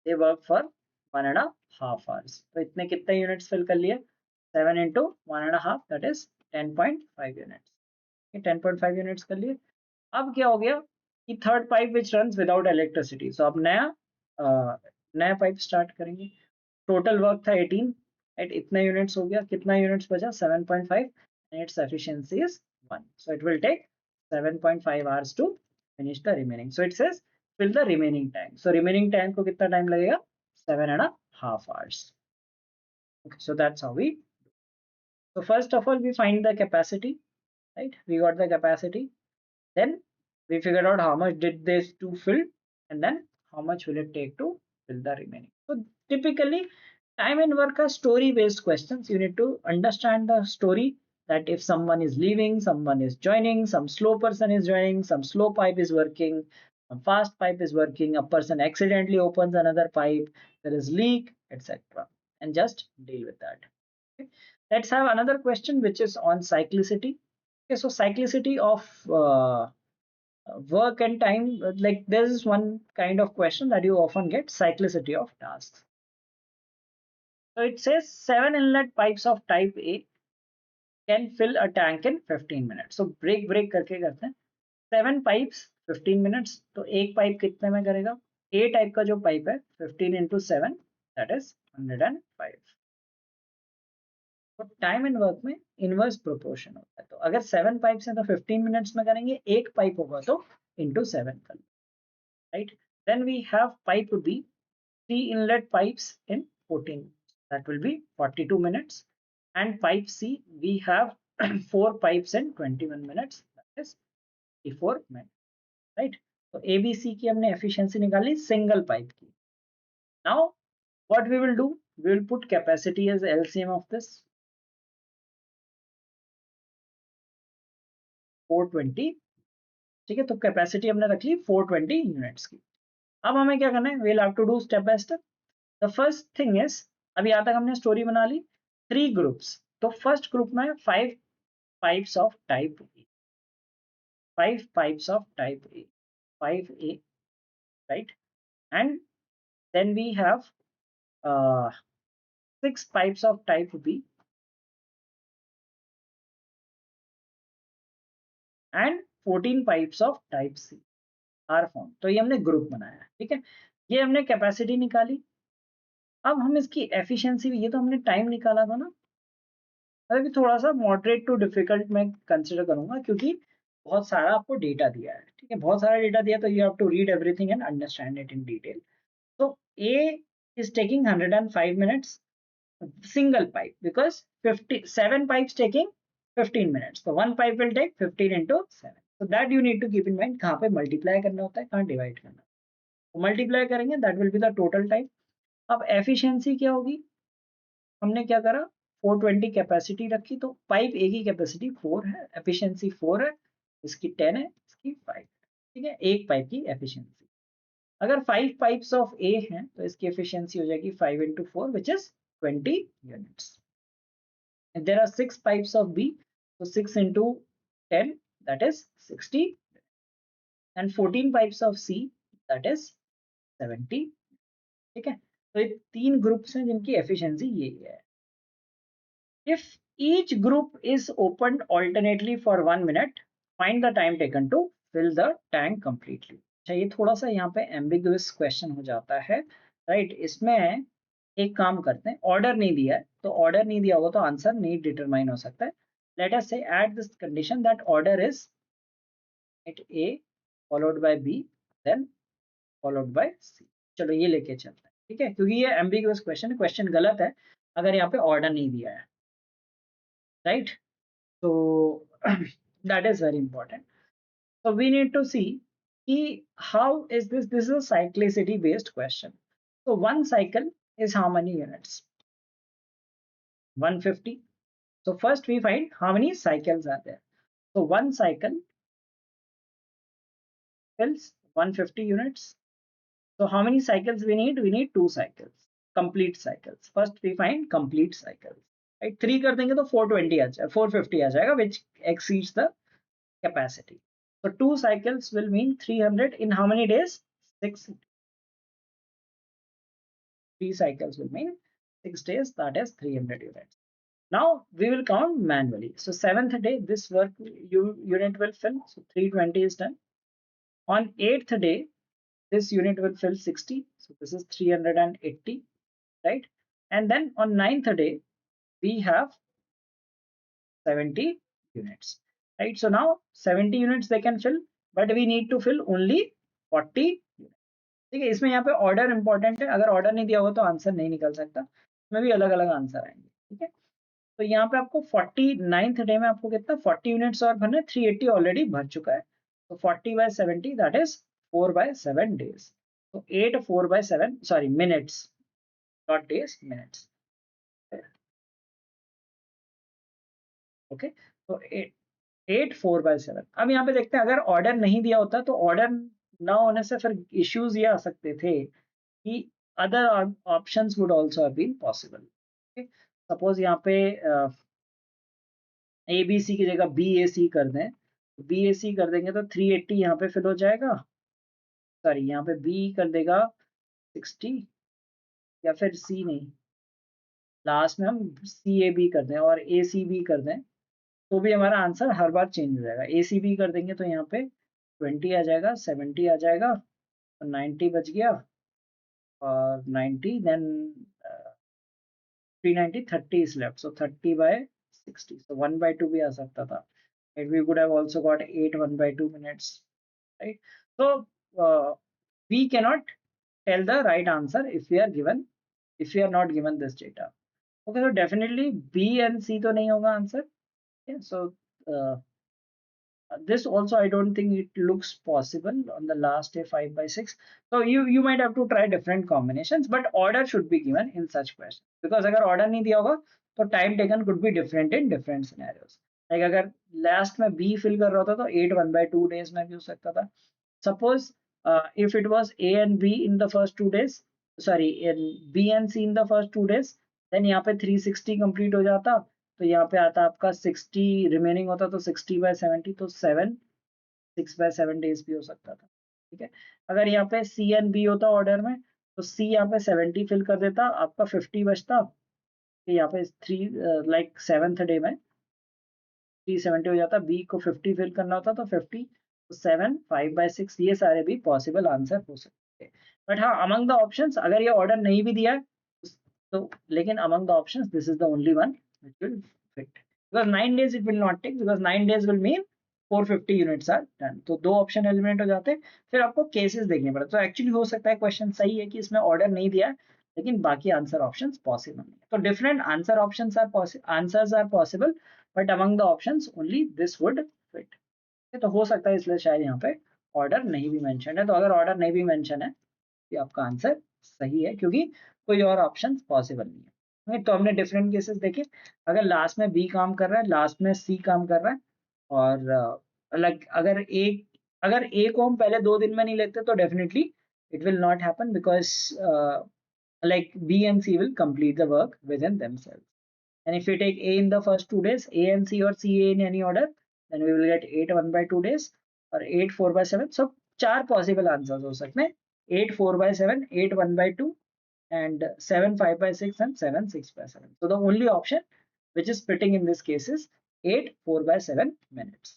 they work for 1.5 hours. तो इतने कितने यूनिट्स फिल कर लिए? 7 into 1.5, that is 10.5 units. 10.5 units कर लिए. अब क्या हो गया कि third pipe which runs without electricity. So अब नया नया पाइप स्टार्ट करेंगे। टोटल वर्क था 18, एट इतना यूनिट्स हो गया, कितना यूनिट्स बचा 7.5 and its efficiency is 1, so it will take 7.5 hours to finish the remaining. So it says fill the remaining tank, so remaining tank को कितना टाइम लगेगा 7.5 hours. Okay, so that's how we, so first of all we find the capacity, right? We got the capacity, then we figured out how much did this to fill, and then how much will it take to fill the remaining. So typically time and work are story based questions. You need to understand the story, that if someone is leaving, someone is joining, some slow person is joining, some slow pipe is working, a fast pipe is working, a person accidentally opens another pipe, there is leak, etc., and just deal with that. Okay. Let's have another question which is on cyclicity. Okay, so cyclicity of work and time, like there is one kind of question that you often get, cyclicity of tasks. So it says 7 inlet pipes of type A can fill a tank in 15 minutes. So break करके करते हैं, 7 pipes 15 minutes, तो एक pipe कितने में करेगा, A type का जो पाइप है 15 into 7 that is 105. तो टाइम एंड वर्क में इनवर्स प्रोपोर्शन होता है, तो अगर 7 पाइप्स हैं तो 15 मिनट्स में करेंगे, एक पाइप होगा तो इंटू 7 कर, right? Then we have pipe B, 3 inlet pipes in 14, that will be 42 minutes, and pipe C we have 4 pipes in 21 minutes, that is 54 minutes, right? So ABC की हमने efficiency निकाली single pipe की. Now what we will do, we will put capacity as LCM of this, 420, ठीक है, तो capacity हमने रख ली 420 units की. अब हमें क्या करना है, we'll have to do step by step. The first thing is, अभी यहाँ तक हमने स्टोरी बना ली, 3 ग्रुप्स, तो फर्स्ट ग्रुप में 5 pipes of type A, 5 pipes of type A, 5A, right? And then we have 6 pipes of type B and 14 pipes of type C are formed. तो ये हमने ग्रुप बनाया, ठीक है, ये हमने कैपेसिटी निकाली. अब हम इसकी एफिशिएंसी, ये तो हमने टाइम निकाला था ना, अभी थोड़ा सा मॉडरेट टू डिफिकल्ट मैं कंसिडर करूंगा, क्योंकि बहुत सारा आपको डेटा दिया है, ठीक है, बहुत सारा डेटा दिया, तो you have to read everything and understand it in detail. So A is taking 105 minutes, single pipe, because 57 pipes taking 15 minutes. So one pipe will take 15 into 7. So that you need to keep in mind, कहाँ पे multiply करना होता है, कहाँ divide करना. तो multiply करेंगे, that will be the total time. अब efficiency क्या होगी, हमने क्या करा, 420 कैपेसिटी रखी, तो पाइप ए की कैपेसिटी 4 है, एफिशिएंसी 4 है, इसकी 10 है, इसकी 5, ठीक है, एक पाइप की एफिशिएंसी. अगर 5 पाइप्स ऑफ ए हैं तो इसकी एफिशिएंसी हो जाएगी 5 into 4 which is 20 units. If there are 6 pipes of B, so 6 into 10 that is 60, and 14 pipes of C that is 70, ठीक है. तो ये 3 ग्रुप्स हैं जिनकी एफिशिएंसी ये है. If each group is opened alternately for 1 minute, find the time taken to fill the tank completely. अच्छा, ये थोड़ा सा यहाँ पे एम्बिगुअस क्वेश्चन हो जाता है, राइट? इसमें एक काम करते हैं, ऑर्डर नहीं दिया है, तो ऑर्डर नहीं दिया होगा तो आंसर नहीं डिटरमाइन हो सकता है. Let us say at this condition that order is at A followed by B then followed by C. चलो ये लेके चलते हैं, ठीक है, क्योंकि ये एम्बिगुअस क्वेश्चन है, क्वेश्चन गलत है अगर यहाँ पे ऑर्डर नहीं दिया है, right? So that is very important. So we need to see how is this, this is a cyclicity based question. So one cycle is how many units, 150. So first we find how many cycles are there. So one cycle fills 150 units. So how many cycles we need, we need 2 cycles, complete cycles. First we find complete cycles, right? 3 कर देंगे तो 420 आ जाएगा, 450 आ जाएगा, which exceeds the capacity. So 2 cycles will mean 300 in how many days, 6. 3 cycles will mean 6 days, that is 300 units. Now we will count manually. So 7th day this work unit will fill, so 320 is done. On 8th day this unit will fill 60, so this is 380, right? And then on 9th day we have 70 units, right? So now 70 units they can fill, but we need to fill only 40 units. ठीक है, इसमें यहाँ पे order important है, अगर order नहीं दिया होगा तो आंसर नहीं निकल सकता, इसमें भी अलग अलग आंसर आएंगे, ठीक है। तो यहाँ पे आपको 49th डे में आपको कितना 40 यूनिट्स और भरना है, 380 ऑलरेडी भर चुका है, तो 40/70 दैट इज 4/7 days, तो 8 4/7 sorry minutes, not days, minutes, okay. तो 8 4/7। अब यहाँ पे देखते हैं, अगर ऑर्डर नहीं दिया होता तो ऑर्डर ना होने से फिर इश्यूज ये आ सकते थे कि other options would also have been possible, suppose यहाँ पे ए बी सी की जगह बी ए सी कर दें, बी ए सी कर देंगे तो 380 यहाँ पे फिल हो जाएगा, सॉरी यहाँ पे बी कर देगा 60, या फिर सी नहीं, लास्ट में हम सी ए बी कर दें और ए सी बी कर दें, तो भी हमारा आंसर हर बार चेंज हो जाएगा। ए सी बी कर देंगे तो यहाँ पे 20 आ जाएगा, 70 आ जाएगा, तो 90 बच गया, और 90 then 390, 30 is left, so 30/60, so 1/2 भी आ सकता था, and we could have also got 8 1/2 minutes, right? So we cannot tell the right answer if we are not given this data, okay? So definitely B and C तो नहीं होगा answer, okay? So uh, this also I don't think it looks possible on the last day 5/6, so you might have to try different combinations, but order should be given in such questions, because अगर order नहीं दिया होगा तो time taken could be different in different scenarios, like अगर last में B fill कर रहा था तो 8 1/2 days में भी हो सकता था, suppose if it was A and B in the first 2 days, sorry in B and C in the first 2 days, then यहाँ पे 360 complete हो जाता, तो यहाँ पे आता आपका 60 रिमेनिंग होता, तो 60/70, तो 6/7 days भी हो सकता था, ठीक है। अगर यहाँ पे सी एंड बी होता ऑर्डर में, तो सी यहाँ पे 70 फिल कर देता, आपका 50 बचता, तो यहाँ पे 3 लाइक 7th डे में 370 हो जाता, बी को 50 फिल करना होता तो 50, तो 7 5/6, ये सारे भी पॉसिबल आंसर हो सकते हैं, बट हाँ अमंग द ऑप्शंस अगर ये ऑर्डर नहीं भी दिया है तो, लेकिन among the options this is the only one which will fit, because 9 days it will not take, because 9 days will mean 450 units are done, तो दो ऑप्शन एलिमिनेट हो जाते हैं, फिर आपको केसेस देखने पड़ते, तो एक्चुअली हो सकता है क्वेश्चन सही है कि इसमें ऑर्डर नहीं दिया है लेकिन बाकी आंसर ऑप्शंस पॉसिबल नहीं है, तो different answer options are possible, but among the options only this would fit, तो हो सकता है इसलिए शायद यहाँ पे ऑर्डर नहीं भी मेंशन है, तो अगर ऑर्डर नहीं भी मेंशन है तो आपका आंसर सही है, क्योंकि कोई और ऑप्शन पॉसिबल नहीं है, तो हमने डिफरेंट केसेस देखे, अगर लास्ट में बी काम कर रहा है, लास्ट में सी काम कर रहा है, और लाइक अगर ए को हम पहले 2 दिन में नहीं लेते तो definitely it will not happen, because like B and C will complete the work within themselves. And if we take A in the first 2 days, A and C or CA in any order, then we will get 8 1/2 days or 8 4/7. So 4 possible answers हो सकते हैं, 8 4/7, 8 1/2, and 7 5/6 and 7 6/7. So the only option which is fitting in this case is 8 4/7 minutes.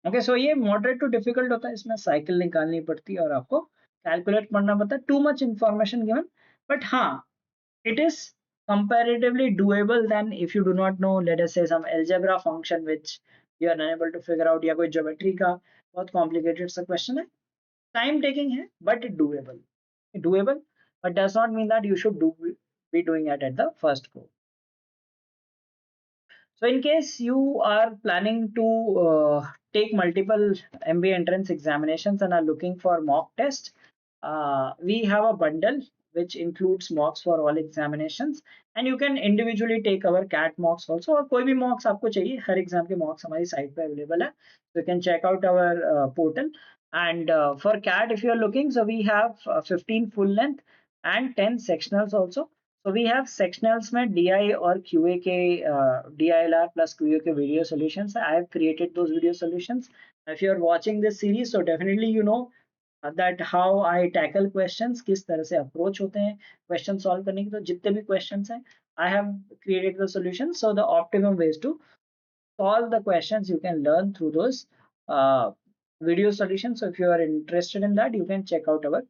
Okay, सो ये moderate to difficult होता है, इसमें cycle निकालनी पड़ती है और आपको कैलकुलेट करना पड़ता है, too much information given, but हाँ it is comparatively doable than if you do not know, let us say, some algebra function which you are unable to figure out, या कोई ज्योमेट्री का बहुत कॉम्प्लिकेटेड सा question है, time taking है but doable, but does not mean that you should be doing it at the first go. So in case you are planning to take multiple MBA entrance examinations and are looking for mock test, we have a bundle which includes mocks for all examinations, and you can individually take our CAT mocks also, और कोई भी mocks आपको चाहिए, हर exam के mocks हमारी site पे available है, so you can check out our portal. And for CAT, if you are looking, so we have 15 full length and 10 sectionals also. So we have sectionals में DI और QA के DILR plus QA के video solutions. I have created those video solutions. If you are watching this series, so definitely you know that how I tackle questions, किस तरह से approach होते हैं question solve करने की, तो जितने भी questions हैं I have created the solutions. So the optimum ways to solve the questions you can learn through those video solution. So if you are interested in that, you can check out our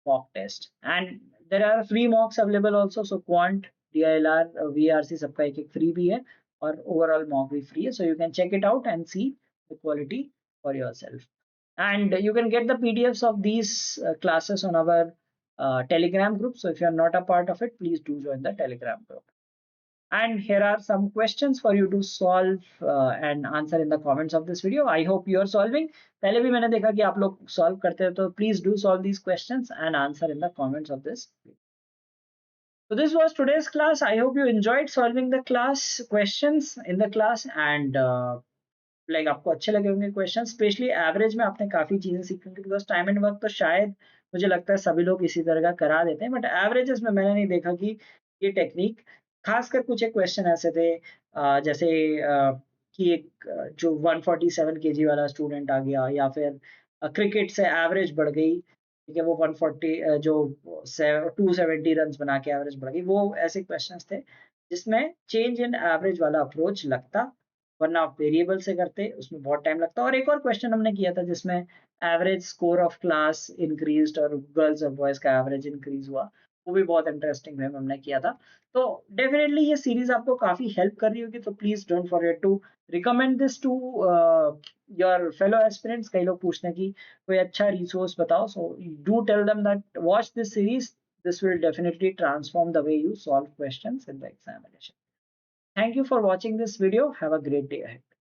mock test. And there are free mocks available also. So quant, DILR, VRC सबका एक free भी है और overall mock भी free है. So you can check it out and see the quality for yourself. And you can get the PDFs of these classes on our Telegram group. So if you are not a part of it, please do join the Telegram group. And here are some questions for you to solve and answer in the comments of this video. I hope you are solving. पहले भी मैंने देखा कि आप लोग solve करते हैं, तो please do solve these questions and answer in the comments of this video. So this was today's class. I hope you enjoyed solving the class questions in the class and like आपको अच्छे लगे होंगे question. Specially average में आपने काफी चीजें सीखी होंगी, बिकॉज टाइम एंड वर्क तो शायद मुझे लगता है सभी लोग इसी तरह का करा देते हैं, बट एवरेजेस में मैंने नहीं देखा कि ये टेक्निक, खासकर कुछ एक क्वेश्चन ऐसे थे जैसे कि एक जो 147 केजी वाला स्टूडेंट आ गया, या फिर क्रिकेट से एवरेज बढ़ गई, ठीक है, वो 140 जो 270 रन बना के एवरेज बढ़ गई, वो ऐसे क्वेश्चंस थे जिसमें चेंज इन एवरेज वाला अप्रोच लगता, वरना आप वेरिएबल से करते उसमें बहुत टाइम लगता. और एक और क्वेश्चन हमने किया था जिसमें average score of class increase और गर्ल्स और बॉयज का एवरेज इंक्रीज हुआ, वो भी बहुत इंटरेस्टिंग वे में हमने किया था. तो डेफिनेटली ये सीरीज आपको काफी हेल्प कर रही होगी, तो please don't forget to recommend this to your fellow aspirants. कई लोग पूछते हैं कि कोई अच्छा रिसोर्स बताओ, so do tell them that watch this series. This will definitely transform the way you solve questions in the examination. Thank you for watching this video. Have a great day ahead.